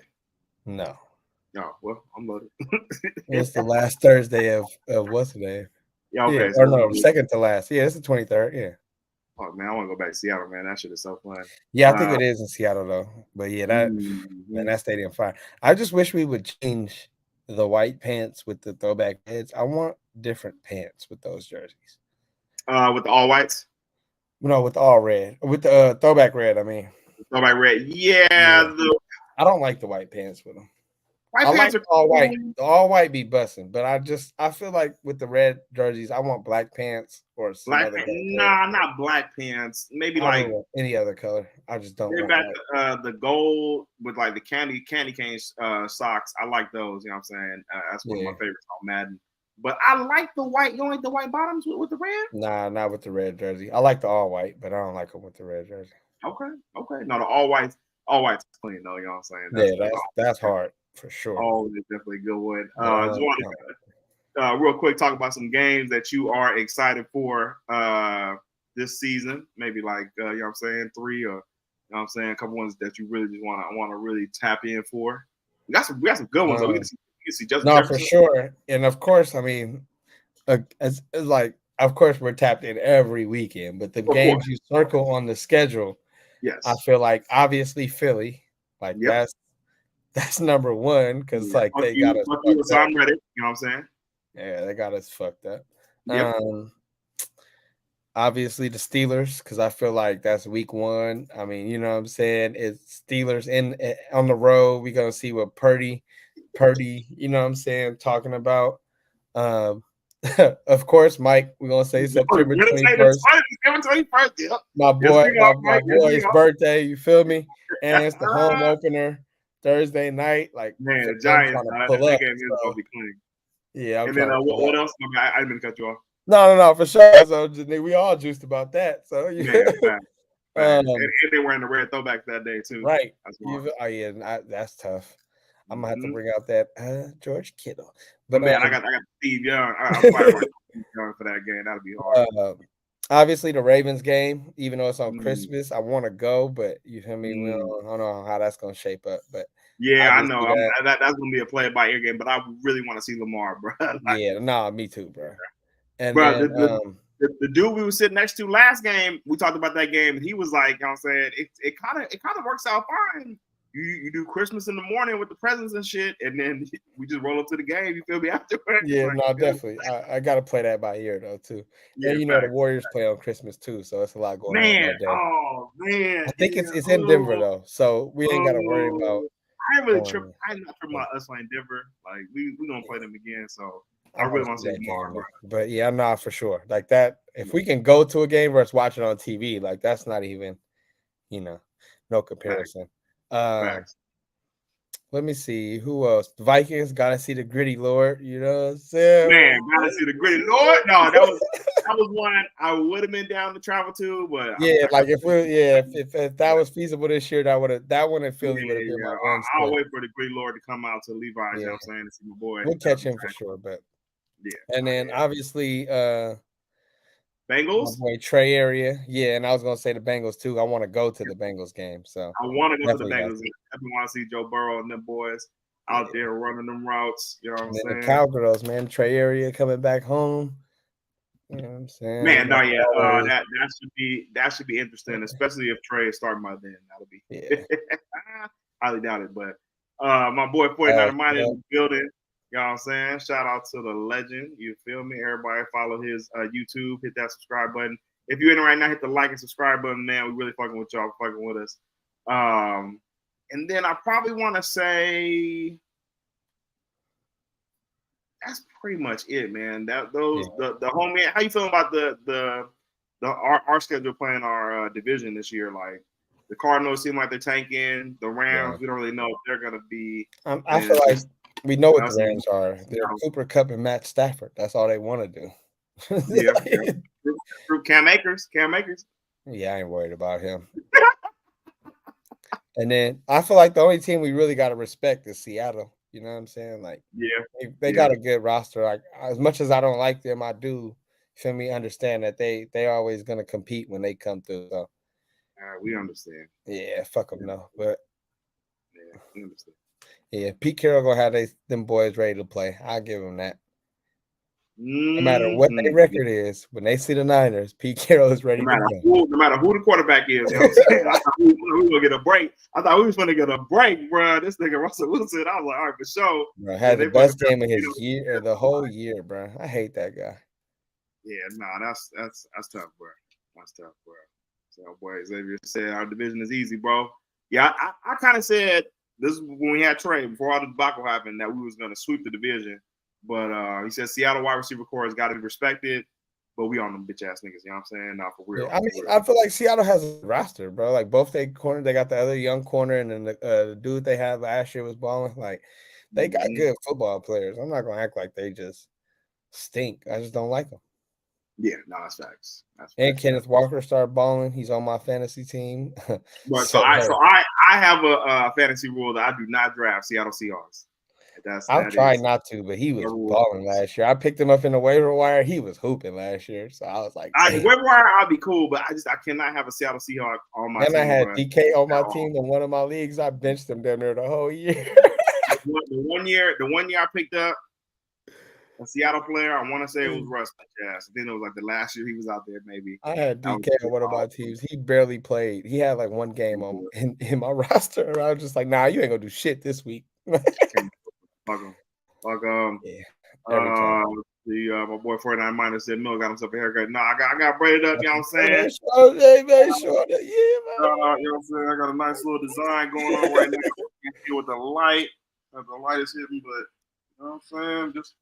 No. Oh, well, I'm loaded. It's the last Thursday of what's the day? Yeah, okay. Yeah, or no, second to last. Yeah, it's the 23rd. Yeah. Oh, man, I want to go back to Seattle, man. That shit is so fun. Yeah, I think it is in Seattle, though. But yeah, man, that stadium fire. I just wish we would change the white pants with the throwback heads. I want different pants with those jerseys. With the all whites? No, with the all red. With the throwback red, I mean. Throwback red. Yeah. I don't like the white pants with them. White pants are all white. The all white be busting, but I feel like with the red jerseys, I want black pants or some black other pants. Nah, not black pants. Maybe like any other color. I just don't want back the gold with like the candy cane socks. I like those. You know what I'm saying? That's one of my favorites on Madden. But I like the white. You don't like the white bottoms with the red? Nah, not with the red jersey. I like the all white, but I don't like them with the red jersey. Okay. No, the all white's clean though. You know what I'm saying? That's hard for sure. Oh, it's definitely a good one. Just want to real quick talk about some games that you are excited for this season. Maybe like you know what I'm saying, 3 or you know what I'm saying, a couple ones that you really just want to really tap in for. We got some good ones. So we can see Justin Jefferson. For sure. And of course, I mean, it's like of course we're tapped in every weekend, but the games you circle on the schedule, yes, I feel like obviously Philly, like that's number one because like they got us. So I'm ready. You know what I'm saying? Yeah, they got us fucked up. Yep. Obviously the Steelers, because I feel like that's week 1. I mean, you know what I'm saying? It's Steelers on the road. We're gonna see what Purdy, you know what I'm saying, talking about. Of course, Mike, we're gonna say September 21st. Yep. My boy, Yes, we are, my Mike. Yes, we boy's are. birthday. You feel me? And it's the home opener Thursday night. Like, Man, I'm Giants, trying to pull that up. game is So, gonna be clean. yeah, I'm And then trying to pull what up. else? I didn't cut you off. No, for sure. So we all juiced about that. So Man, facts. And um, they wearing the red throwbacks that day too. right. That's why. Oh yeah, that's tough. I'm gonna have to Mm-hmm. bring out that George Kittle. Oh, But man, I got Steve Young. I'm fighting for Steve Young for that game. That'll be hard. obviously the Ravens game, even though it's on Mm, Christmas, I want to go, but you feel me? I mm. don't know how that's gonna shape up, but Yeah, I know. obviously That's gonna be a play by ear game, but I really want to see Lamar, bro. yeah, nah, me too, bro. And Bro, then the dude we were sitting next to last game, we talked about that game, and he was like, you know what I'm saying, it kind of works out fine. You do Christmas in the morning with the presents and shit, and then we just roll up to the game. You feel me afterwards? yeah, Like, no, definitely. I gotta play that by ear though too. yeah, And the fact. Warriors play on Christmas too, so it's a lot going on Man, that day. oh man, I think yeah. it's in Denver though, so we ain't gotta worry about I ain't really tripping. I'm not tripping about us playing Denver. Like we gonna play them again, so I really want to see Lamar, bro. But yeah, I'm not for sure. Like that, if we can go to a game versus watch it on TV, like that's not even, no comparison. Facts. Let me see who else. The Vikings gotta see the gritty Lord. You know what I'm saying? Man, gotta see the gritty Lord. No, that was one I would have been down to travel to, but yeah, like if that was feasible this year, that one in Philly would have been my one. I'll wait for the gritty Lord to come out to Levi's. Yeah. You know what I'm saying, to see my boy. We'll catch him for sure, but yeah. And then obviously Bengals. My boy Trey area. Yeah, and I was gonna say the Bengals too. I want to go to the Bengals game. So I want to go to the Bengals. I want to see Joe Burrow and them boys out there running them routes. You know what I'm saying? The Cowgirls, man. Trey area coming back home. You know what I'm saying? Man, no, yeah. That should be interesting, especially if Trey is starting by then. That'll be highly doubt it. But my boy 49 Mind in the building. You know what I'm saying? Shout out to the legend. You feel me? Everybody follow his YouTube. Hit that subscribe button. If you're in right now, hit the like and subscribe button, man. We really fucking with y'all, fucking with us. And then I probably want to say that's pretty much it, man. The home game. How you feeling about our schedule playing our division this year? Like the Cardinals seem like they're tanking. The Rams, we don't really know if they're gonna be. I feel like we know what the Rams are. They're Cooper Kupp and Matt Stafford. That's all they want to do. Cam Akers. Yeah, I ain't worried about him. And then I feel like the only team we really got to respect is Seattle. You know what I'm saying? Like, they got a good roster. Like, as much as I don't like them, I do feel me understand that they always gonna compete when they come through. So we understand. Yeah, fuck them no, but we understand. Yeah, Pete Carroll gonna have them boys ready to play. I'll give them that. No matter what their record is, when they see the Niners, Pete Carroll is ready to play. No matter who the quarterback is, you know what I'm saying? I thought we were gonna get a break. I thought we was gonna get a break, bro. This nigga Russell Wilson, I was like, all right, for sure. Bro, had the best game of his year, the whole year, bro. I hate that guy. Yeah, that's tough, bro. That's tough, bro. So, boy, Xavier said our division is easy, bro. Yeah, I kind of said this is when we had Trey before all the debacle happened that we was gonna sweep the division. But he said Seattle wide receiver core has got to be respected, but we on them bitch ass niggas. You know what I'm saying? Not for real. Yeah, I mean, I feel like Seattle has a roster, bro. Like both their corner, they got the other young corner, and then the dude they had last year was balling. Like they got good football players. I'm not gonna act like they just stink. I just don't like them. Yeah, no, that's facts. And Kenneth Walker started balling. He's on my fantasy team. So I have a fantasy rule that I do not draft Seattle Seahawks. I'm trying not to, but he was balling last year. I picked him up in the waiver wire. He was hooping last year, so I was like, waiver wire, I'll be cool, but I cannot have a Seattle Seahawk on my team. And I had DK on my team in one of my leagues. I benched him down there the whole year. the one year I picked up a Seattle player, I want to say it was Russ. Yes, then it was like the last year he was out there. Maybe I had DK on one of my teams. He barely played. He had like one game in my roster. I was just like, nah, you ain't gonna do shit this week. Fuck him. Yeah. My boy 49 minus said Miller got himself a haircut. No, I got braided up, you know what I'm saying? Yeah, man. You know what I'm saying? I got a nice little design going on right now with the light. The light is hitting, but you know what I'm saying? Just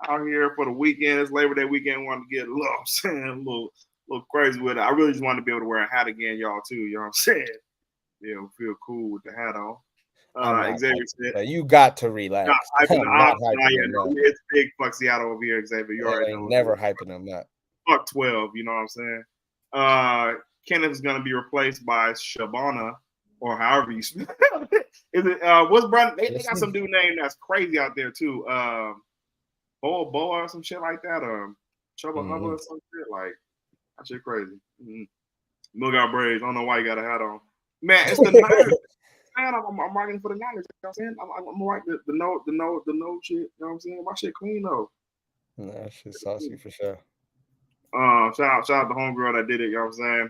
out here for the weekend. It's Labor Day weekend. Wanted to get a little, I'm saying, a little crazy with it. I really just wanted to be able to wear a hat again, y'all, too. You know what I'm saying? Yeah, feel cool with the hat on. Xavier said, you got to relax. I'm not hyping it's big fuck Seattle over here, Xavier. You already know. Never hyping them up. Fuck 12, you know what I'm saying? Kenneth is going to be replaced by Shabana, or however you spell it. Is it, what's Brandon? They got some dude name that's crazy out there, too. Boa or some shit like that. Chubba Hubba or some shit. Like, that shit crazy. Mill got braids. I don't know why you got a hat on. Man, it's the Niners. Man, I'm writing for the Niners. You know what I'm saying? I'm writing the note shit. You know what I'm saying? My shit clean though. Nah, that shit's saucy for sure. Shout out the homegirl that did it. You know what I'm saying?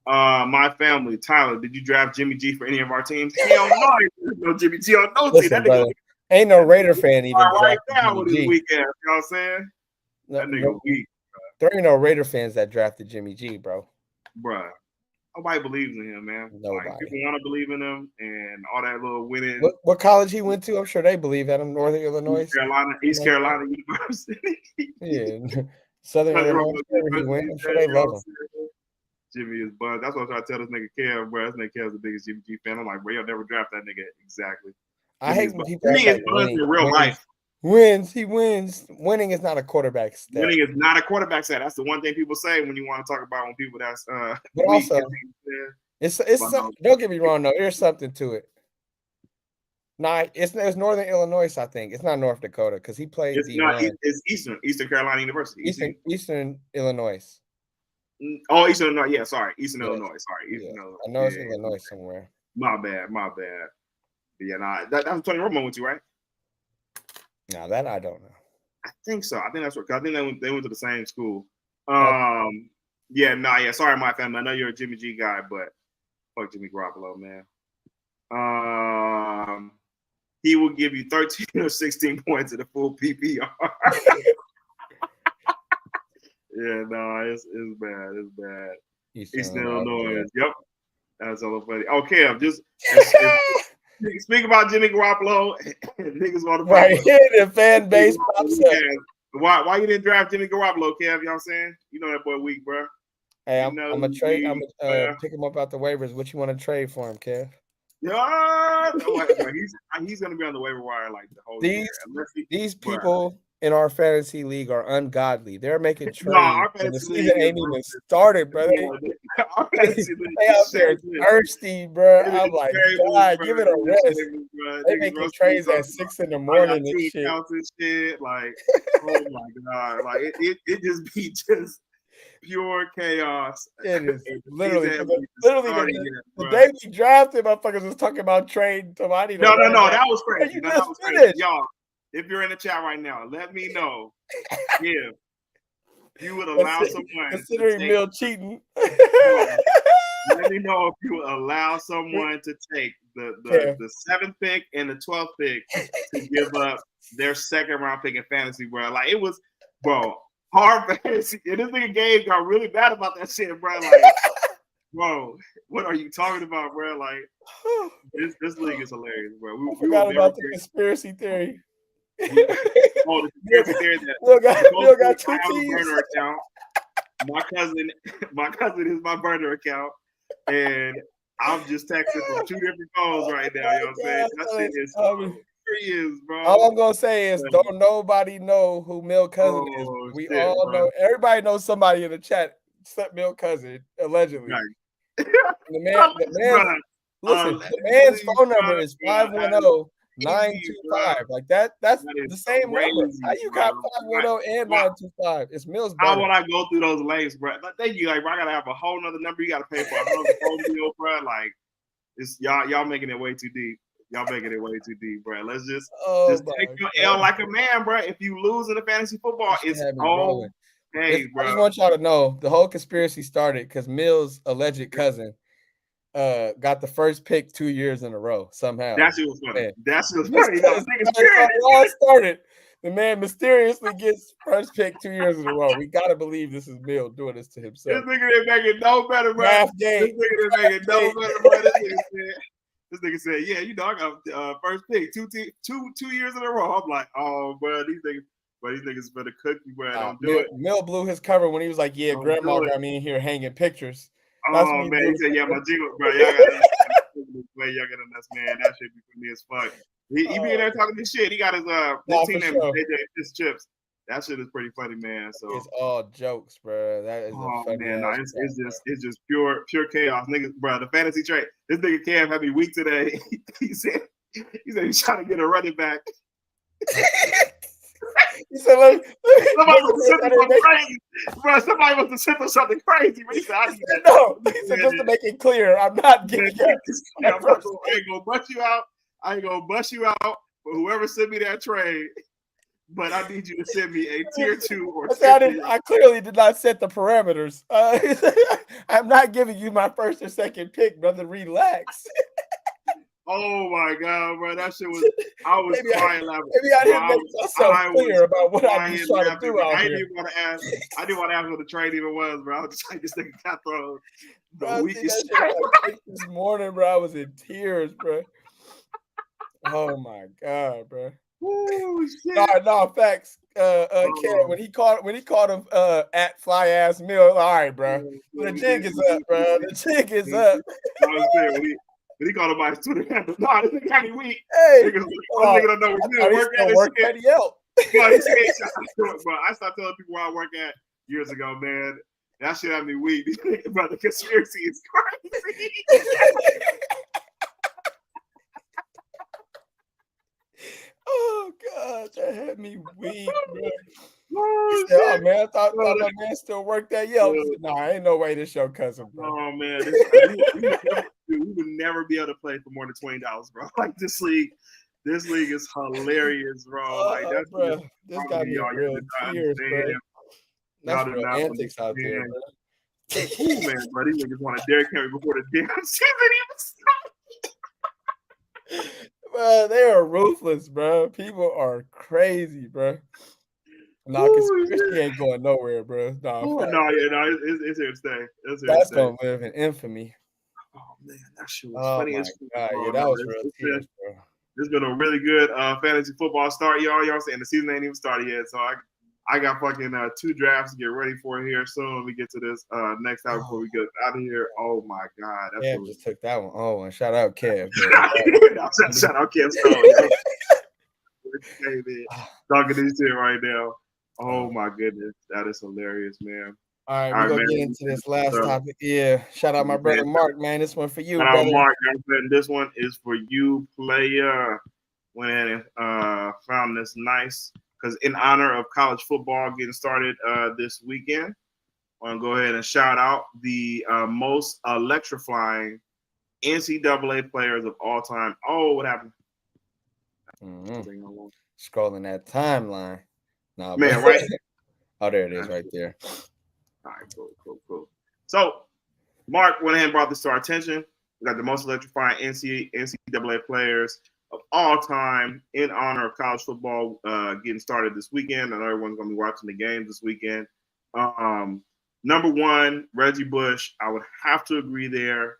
My family, Tyler, did you draft Jimmy G for any of our teams? Hell no, no Jimmy G on no team. That brother, ain't no Raider fan even right now with his weak ass. You know what I'm saying? That nigga weak. There ain't no Raider fans that drafted Jimmy G, bro. Bruh. Nobody believes in him, man. Nobody. Like, people want to believe in him and all that little winning. What college he went to? I'm sure they believe in him. Northern Illinois, East Carolina University. Yeah, Southern Illinois. He went. I'm sure they love him. Jimmy is buzzed. That's what I'm trying to tell this nigga Kev, bro. This nigga Kev's the biggest Jimmy G fan. I'm like, bro, you'll never draft that nigga. Exactly. I hate when people Jimmy is buzzed in real life. He wins. Winning is not a quarterback stat. Winning is not a quarterback stat. That's the one thing people say when you want to talk about when people that's but also it's don't get me wrong though, there's something to it. Nah, it's Northern Illinois, I think. It's not North Dakota because he played it's Eastern Carolina University. Eastern Illinois. Oh, Eastern Illinois. Yeah, sorry. Eastern Illinois. Sorry. Eastern Illinois. I know it's Illinois somewhere. My bad. Yeah, that's what Tony Romo went to, right? No, that I don't know. I think so. I think that's what. I think they went to the same school. Yeah. Sorry, my family. I know you're a Jimmy G guy, but fuck Jimmy Garoppolo, man. He will give you 13 or 16 points in the full PPR. Yeah, no, it's bad. It's bad. Eastern Illinois. Yep. That's all funny. Okay, I'm just speak about Jimmy Garoppolo. Niggas want to right here. The fan base pops up. Why you didn't draft Jimmy Garoppolo, Kev? You know what I'm saying? You know that boy weak, bro. Hey, I'm gonna trade. I'm gonna pick him up out the waivers. What you want to trade for him, Kev? Yeah, he's gonna be on the waiver wire like the whole year. These people in our fantasy league are ungodly. They're making trades. And the season ain't even started, bro. They out there thirsty, bro. I'm like, God, give it a rest. They making trades at 6 in the morning and shit. Like, oh my God. Like, it just be just pure chaos. It is literally the day we drafted, motherfuckers was talking about trading somebody. No, that was crazy. That was crazy. Y'all, if you're in the chat right now, let me know if you would allow someone considering Mill cheating. Let me know if you would allow someone to take the 7th pick and the 12th pick to give up their 2nd round pick in fantasy, bro. Like, it was, bro, hard fantasy. And this nigga Gabe got really bad about that shit, bro. Like, bro, what are you talking about, bro? Like, this league is hilarious, bro. We forgot about the conspiracy theory. The conspiracy theory that Bill got 2 teams. Burner account. My cousin is my burner account, and I'm just texting from 2 different phones right now. You know what I'm saying? That shit is serious, bro. All I'm gonna say is, don't nobody know who Mill Cousin is. We all know. Everybody knows somebody in the chat except Mill Cousin, allegedly. Right. The man's phone number is 510-925. Like that's the same number. How you got 510 and 925? It's Mills. How would I go through those links, bro? Thank you. Like, bro, I gotta have a whole nother number. You gotta pay for another phone bill, bro. Like, it's y'all making it way too deep. Y'all making it way too deep, bro. Let's just take your L like a man, bro. If you lose in the fantasy football, it's okay, bro. I just want y'all to know the whole conspiracy started because Mills' alleged cousin got the first pick 2 years in a row somehow. That shit was funny. Man. That shit was funny. It started. The man mysteriously gets first pick 2 years in a row. We gotta believe this is Mill doing this to himself. This nigga didn't make it no better, bro. This nigga didn't make it no better, bro. This nigga said, "Yeah, you know, I got first pick two years in a row." I'm like, "Oh, bro, these niggas." but these niggas better cook you, bro. Don't do it. Mill blew his cover when he was like, "Yeah, Don't grandma do it. got me in here hanging pictures." That's Oh what man, he he said, "Yeah, my blew. jingle, bro. Y'all got way younger than us, man. That shit be funny as fuck." He be in there talking this shit. He got his team name sure. JJ Fish Chips. That shit is pretty funny, man. So It's all jokes, bro. That is a funny man, no, ass it's just pure chaos, niggas, bro. The fantasy trade. This nigga Cam had me weak today. he said he's trying to get a running back. He said, somebody must have sent him something crazy, bro. Somebody must have sent him something crazy. But he said, I need that. No, he said, just to make it clear, I'm not getting I ain't gonna bust you out. I ain't gonna bust you out for whoever sent me that trade. But I need you to send me a tier 2 or tier 3. I clearly did not set the parameters. I'm not giving you my first or second pick, brother. Relax. Oh my god, bro, that shit was. I was crying laughing. Maybe I didn't make myself clear about what I was trying to do out I here. didn't want to ask. I didn't want to ask what the trade even was, bro. I was just like, this nigga got thrown. The weakest this morning, bro. I was in tears, bro. Oh my god, bro. Ooh, shit. No, facts. Ken, when he called him at fly ass Mill, all right, bro. The jig is up, bro. The jig is up. I was there when he called him by his Twitter handle. No, this nigga got me weak. Hey, nigga don't know what Mill work at. Bro, I stopped telling people where I work at years ago, man. That shit had me weak. Bro, the conspiracy is crazy. Oh god, that had me weak, bro. Oh man, I thought my man still worked at Yelp. Nah, ain't no way this show cousin, bro. Oh man, we would never be able to play for more than $20, bro. Like this league is hilarious, bro. Like that's bro. This got me real tears, bro. That's real antics out there, bro. Ooh, man, bro, these niggas want to Derrick Henry before the damn season even started. Bro, they are ruthless, bro. People are crazy, bro. Nah, conspiracy ain't going nowhere, bro. It's here to stay. That's gonna live in infamy. Oh man, that shit was funny as fuck. Yeah, that was real tears, bro. This has been a really good fantasy football start, y'all. Y'all saying the season ain't even started yet, so I got fucking 2 drafts to get ready for here soon. When we get to this next time before we get out of here. Oh my god, that's just took that one. Oh, and shout out Kev. Shout out Kev Stone. Talking this shit right now. Oh my goodness, that is hilarious, man. All right, we're gonna get into this last topic. Yeah, shout out my brother Mark, man. This one for you, shout brother. Out Mark, this one is for you, player. When found this nice because in honor of college football getting started this weekend, I want to go ahead and shout out the most electrifying NCAA players of all time. Oh, what happened? Scrolling that timeline. Nah, man, right? Oh, there it is, right there. All right, cool. So, Mark went ahead and brought this to our attention. We got the most electrifying NCAA players of all time in honor of college football getting started this weekend. I know everyone's going to be watching the games this weekend. Number 1, Reggie Bush. I would have to agree there.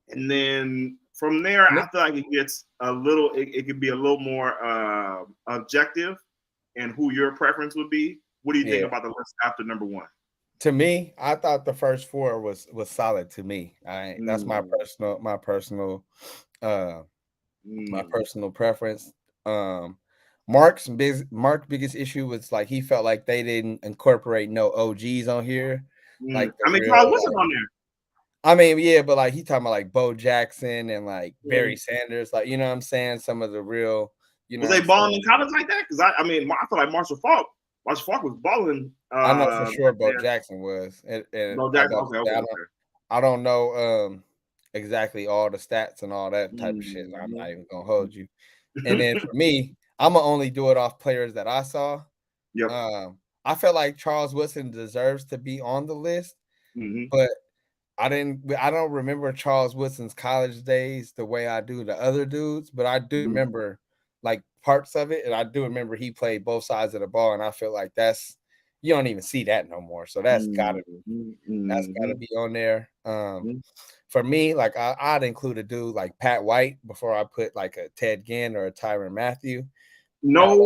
And then from there, I feel like it gets a little. It could be a little more objective, and who your preference would be. What do you think about the list after number 1? To me, I thought the first 4 was solid. To me, that's my personal preference. Mark's biggest issue was like he felt like they didn't incorporate no OGs on here. Like Carl wasn't on there. I mean, yeah, but like he talking about like Bo Jackson and like Barry Sanders, like you know what I'm saying, some of the real, you know. Was they balling in college like that? Because I feel like Marshall Faulk was balling. I know for sure Bo Jackson was. And Bo Jackson, I don't know exactly all the stats and all that type of shit. I'm not even gonna hold you. And then for me, I'm gonna only do it off players that I saw. Yep. I felt like Charles Woodson deserves to be on the list, but I don't remember Charles Woodson's college days the way I do the other dudes, but I do remember like parts of it, and I do remember he played both sides of the ball, and I feel like you don't even see that no more. So that's gotta be on there. For me, like I'd include a dude like Pat White before I put like a Ted Ginn or a Tyrann Mathieu. No,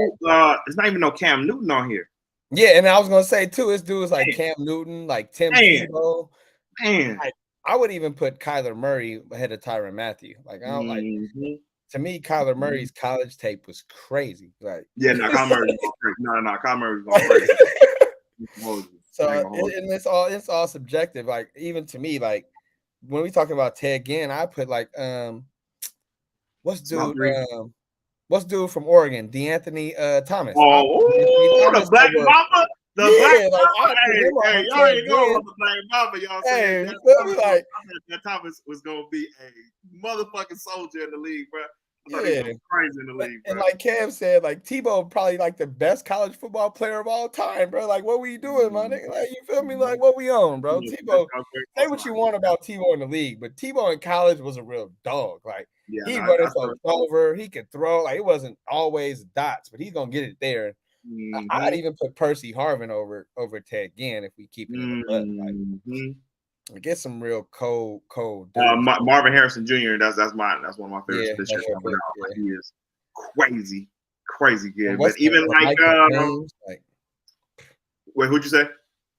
it's not even no Cam Newton on here. Yeah, and I was gonna say too, this dude is like Cam Newton, like Tim Tebow. Man, I would even put Kyler Murray ahead of Tyrann Mathieu. Like I don't like. To me, Kyler Murray's college tape was crazy. Like, yeah, no, Kyler Murray's going crazy. No, Kyler Murray's going crazy. So and it's all subjective. Like even to me, like when we talking about Ted Ginn, I put like what's dude from Oregon, DeAnthony Thomas. The Black Mamba. The Black Mamba. Hey, y'all ain't know about the Black Mamba. Y'all saying that Thomas was gonna be a motherfucking soldier in the league, bro. Crazy in the league, bro. And like Cam said, like Tebow probably like the best college football player of all time, bro. Like, what were you doing, my nigga? Like, you feel me? Like, what we on, bro? Tebow. Say what you want about Tebow in the league, but Tebow in college was a real dog. Like, he running folks over, he could throw. Like, it wasn't always dots, but he's gonna get it there. I'd even put Percy Harvin over Ted Ginn if we keep it in the butt. Like, get some real cold. Marvin Harrison Jr. That's mine. That's one of my favorites this year. He is crazy good. But even like wait, who'd you say?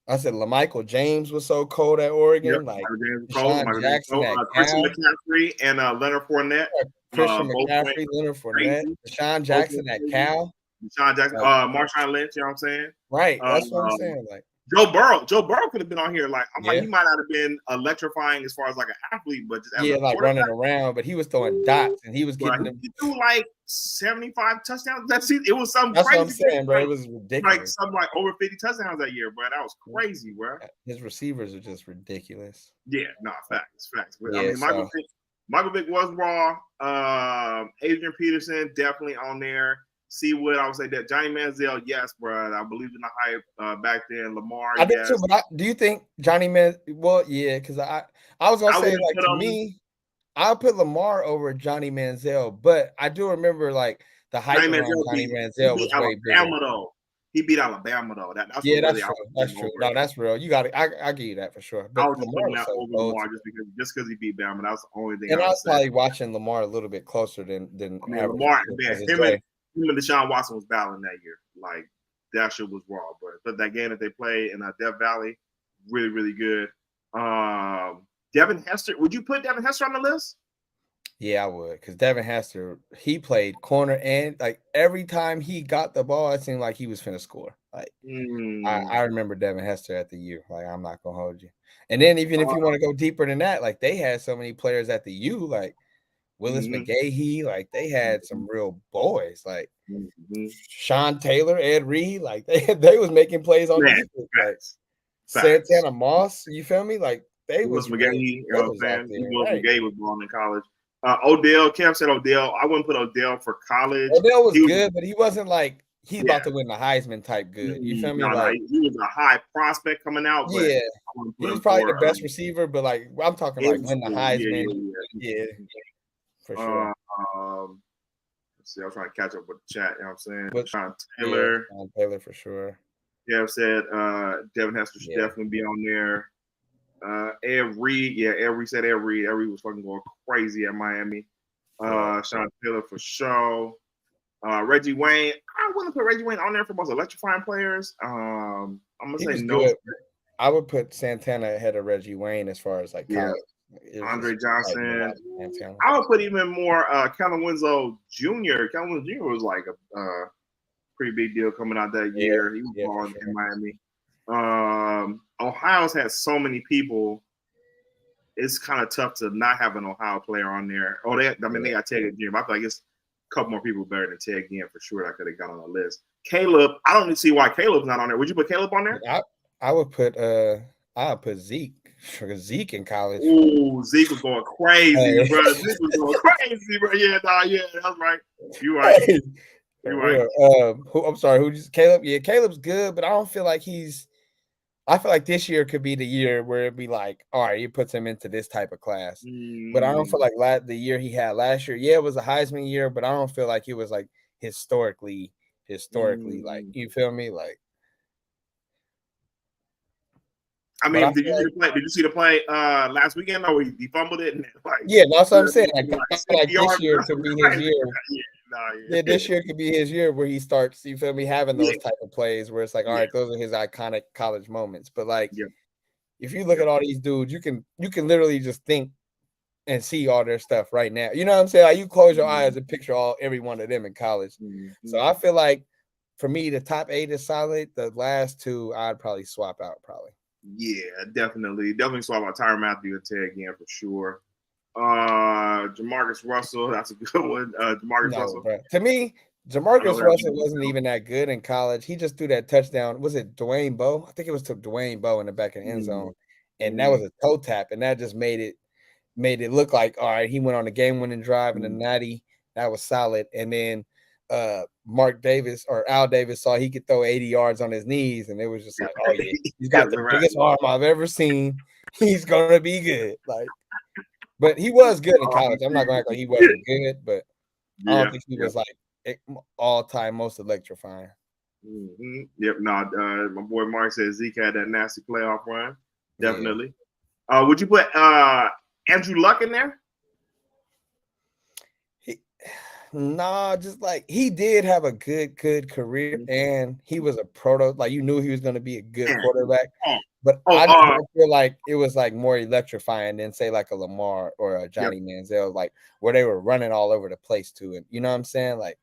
I said LaMichael James was so cold at Oregon. Like Michael Jackson at Christian McCaffrey and Leonard Fournette. Christian McCaffrey, Leonard Fournette, Deshaun Jackson at Cal. Deshaun Jackson, Marshawn Lynch, you know what I'm saying? Right. That's what I'm saying. Like Joe Burrow could have been on here. Like, I'm like, he might not have been electrifying as far as like an athlete, but just as like running around, but he was throwing dots and he was getting them. He threw like 75 touchdowns. It was something That's crazy. What I'm saying, bro. It was ridiculous. Like something like over 50 touchdowns that year, bro. That was crazy, bro. His receivers are just ridiculous. Yeah, no, facts. But, I mean, Michael Vick was raw. Adrian Peterson definitely on there. Seawood, I would say that Johnny Manziel, yes, bro. I believe in the hype back then. Lamar, I did too, but do you think Johnny Well, yeah, because I was gonna say like to me, I'll put Lamar over Johnny Manziel, but I do remember like the hype around Johnny Manziel was way bigger. Though. He beat Alabama though. That's true. That's true. No, that's real. You got it. I give you that for sure. But I was just putting that over Lamar just because he beat Bama. That's the only thing. And I was probably watching Lamar a little bit closer than Lamar. Him and Deshaun Watson was battling that year. Like, that shit was raw, but that game that they played in Death Valley, really, really good. Devin Hester, would you put Devin Hester on the list? Yeah, I would, because Devin Hester, he played corner and like every time he got the ball, it seemed like he was finna score. Like I remember Devin Hester at the U. Like, I'm not gonna hold you. And then even if you want to go deeper than that, like they had so many players at the U, like Willis McGahee, like they had some real boys, like Sean Taylor, Ed Reed, like they was making plays on defense, like Santana Moss. You feel me? Like they was McGahee. You know what I'm saying? McGahee was born in college. Odell, Cam said Odell. I wouldn't put Odell for college. Odell was good, but he wasn't like he's about to win the Heisman type good. You feel me? No, he was a high prospect coming out. But yeah, he was probably the best receiver, but like I'm talking like win the Heisman. Yeah. For sure. Let's see, I was trying to catch up with the chat. You know what I'm saying? Sean Taylor for sure. Yeah, I've said Devin Hester should definitely be on there. Ed Reed, Ed Reed said Ed Reed. Ed Reed was fucking going crazy at Miami. Sean Taylor for sure. Reggie Wayne. I wouldn't put Reggie Wayne on there for most electrifying players. I'm gonna say no. Good. I would put Santana ahead of Reggie Wayne as far as like college. Andre Johnson. I would put even more Kellen Winslow Jr. Kellen Winslow Jr. was like a pretty big deal coming out that year. He was born in Miami. Ohio's had so many people. It's kind of tough to not have an Ohio player on there. They got Ted Ginn. I feel like it's a couple more people better than Ted Ginn for sure that could have got on the list. Caleb, I don't see why Caleb's not on there. Would you put Caleb on there? I would put Zeke. Zeke in college. Ooh, Zeke was going crazy, bro. Zeke was going crazy, bro. Yeah, that's right. You're right. I'm sorry. Who just Caleb? Yeah, Caleb's good, but I don't feel like I feel like this year could be the year where it'd be like, all right, he puts him into this type of class. But I don't feel like the year he had last year. Yeah, it was a Heisman year, but I don't feel like it was like historically, like, you feel me, like. I mean, did you see the play last weekend? Or he fumbled it? And that's what I'm saying. Like this year could be his year Yeah, this year could be his year where he starts, you feel me, having those type of plays where it's like, all right, those are his iconic college moments. But like, if you look at all these dudes, you can literally just think and see all their stuff right now. You know what I'm saying? Like you close your eyes and picture every one of them in college. So I feel like for me, the top 8 is solid. The last 2, I'd probably swap out. Yeah, definitely swap out Tyrann Mathieu and Ted again for sure. Jamarcus Russell, that's a good one. Russell. Bro. To me, Jamarcus Russell wasn't even that good in college. He just threw that touchdown. Was it Dwayne Bowe? I think it was to Dwayne Bowe in the back of the end zone. And that was a toe tap, and that just made it look like, all right, he went on the game-winning drive and the natty. That was solid. And then Mark Davis or Al Davis saw he could throw 80 yards on his knees, and it was just like, oh, yeah, he's got the biggest arm I've ever seen. He's going to be good. Like, but he was good in college. I'm not going to act like he wasn't good, but I don't think he was like all-time most electrifying. Yep. No, my boy Mark says Zeke had that nasty playoff run. Definitely. Yeah. Would you put Andrew Luck in there? Just like he did have a good career, and he was a like you knew he was going to be a good quarterback. But I just feel like it was like more electrifying than say like a Lamar or a Johnny Manziel, like where they were running all over the place too. And you know what I'm saying? Like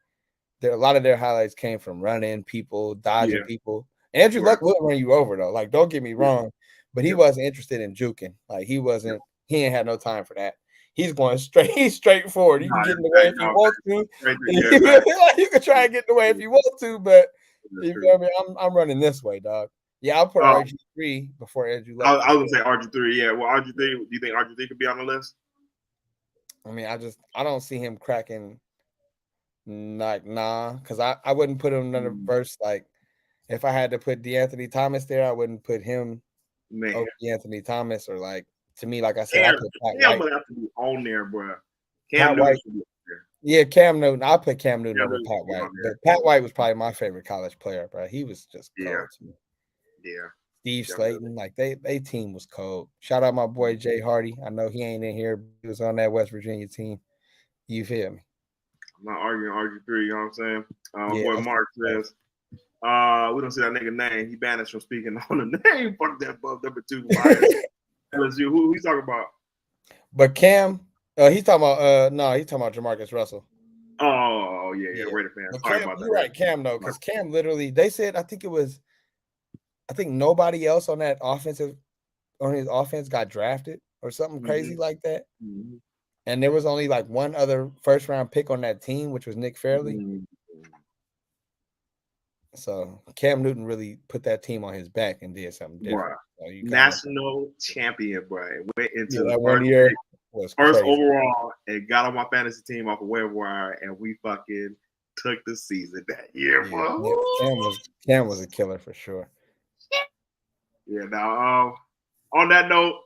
a lot of their highlights came from running people, dodging people. Andrew Luck will run you over though. Like don't get me wrong, but he wasn't interested in juking. Like he ain't had no time for that. He's going straight forward. He can get in the way if he wants to. You can try and get in the way if you want to, but you feel me? I'm running this way, dog. Yeah, I'll put RG3 before Andrew Luck. I was gonna say RG3. Yeah, well, RG3. Do you think RG3 could be on the list? I mean, I don't see him cracking. Like because I wouldn't put him in the verse. Like if I had to put DeAnthony Thomas there, I wouldn't put him over DeAnthony Thomas or like. To me, like I said, I put Pat White. Would have to be on there, bro. Cam Newton should be on there. Yeah, Cam Newton. I'll put Cam Newton over Pat White. But Pat White was probably my favorite college player, bro. He was just cold to me. Yeah. Steve Slayton, like they team was cold. Shout out my boy Jay Hardy. I know he ain't in here. He was on that West Virginia team. You feel me? I'm not arguing RG3, you know what I'm saying? Boy Mark says, we don't see that nigga name. He banished from speaking on the name. Fuck that bub number 2. LSU. Who he's talking about? But Cam, he's talking about he's talking about Jamarcus Russell. Oh yeah, Raider fan. Sorry about that. You're right, Cam though, because Cam literally they said I think nobody else on his offense got drafted or something crazy like that. And there was only like one other first round pick on that team, which was Nick Fairley. So Cam Newton really put that team on his back and did something different. So National champion, bro. Went into the one year first overall and got on my fantasy team off of waiver wire, and we fucking took the season that year, bro. Cam was a killer for sure. Yeah. Now, on that note,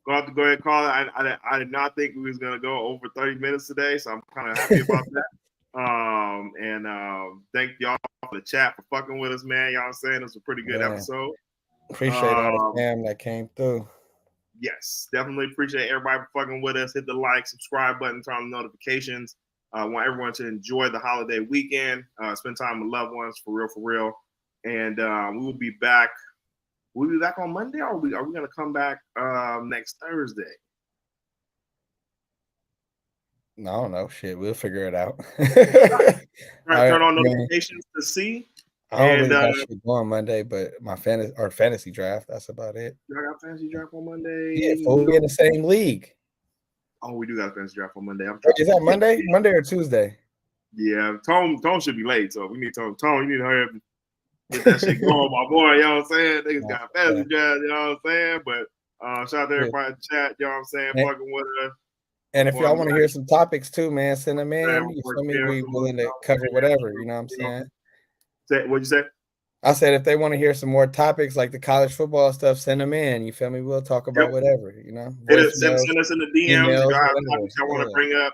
going to have to go ahead and call it. I did not think we was gonna go over 30 minutes today, so I'm kind of happy about that. Thank y'all for the chat for fucking with us, man. Y'all saying it's a pretty good episode. Appreciate all the fam that came through. Yes, definitely appreciate everybody for fucking with us. Hit the like, subscribe button, turn on notifications. I want everyone to enjoy the holiday weekend, spend time with loved ones for real. And we will be back. We'll be back on Monday, or are we going to come back next Thursday? No, I don't know. Shit, we'll figure it out. Turn on notifications to see. I don't really got shit going Monday, but my fantasy draft. That's about it. Y'all got fantasy draft on Monday? Yeah, we'll be in the same league. Oh, we do got fantasy draft on Monday. Is that Monday? Monday or Tuesday? Yeah, Tone should be late, so we need Tone. You need to hurry up and get that shit going, my boy. You know what I'm saying? Niggas got fantasy draft, you know what I'm saying? But shout out to everybody in the chat, you know what I'm saying? Fucking with us. And if y'all want to hear some topics too, man, send them in. You feel me? We willing to cover whatever, you know what I'm saying? What'd you say? I said if they want to hear some more topics like the college football stuff, send them in. You feel me? We'll talk about whatever, you know. Send us in the DMs if you have topics y'all want to bring up.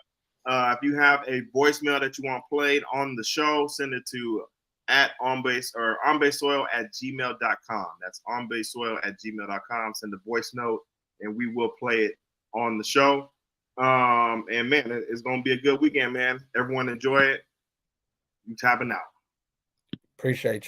If you have a voicemail that you want played on the show, send it to onbasesoil@gmail.com. That's onbasesoil@gmail.com. Send a voice note and we will play it on the show. And man, it's gonna be a good weekend, man. Everyone enjoy it. You tapping out. Appreciate you.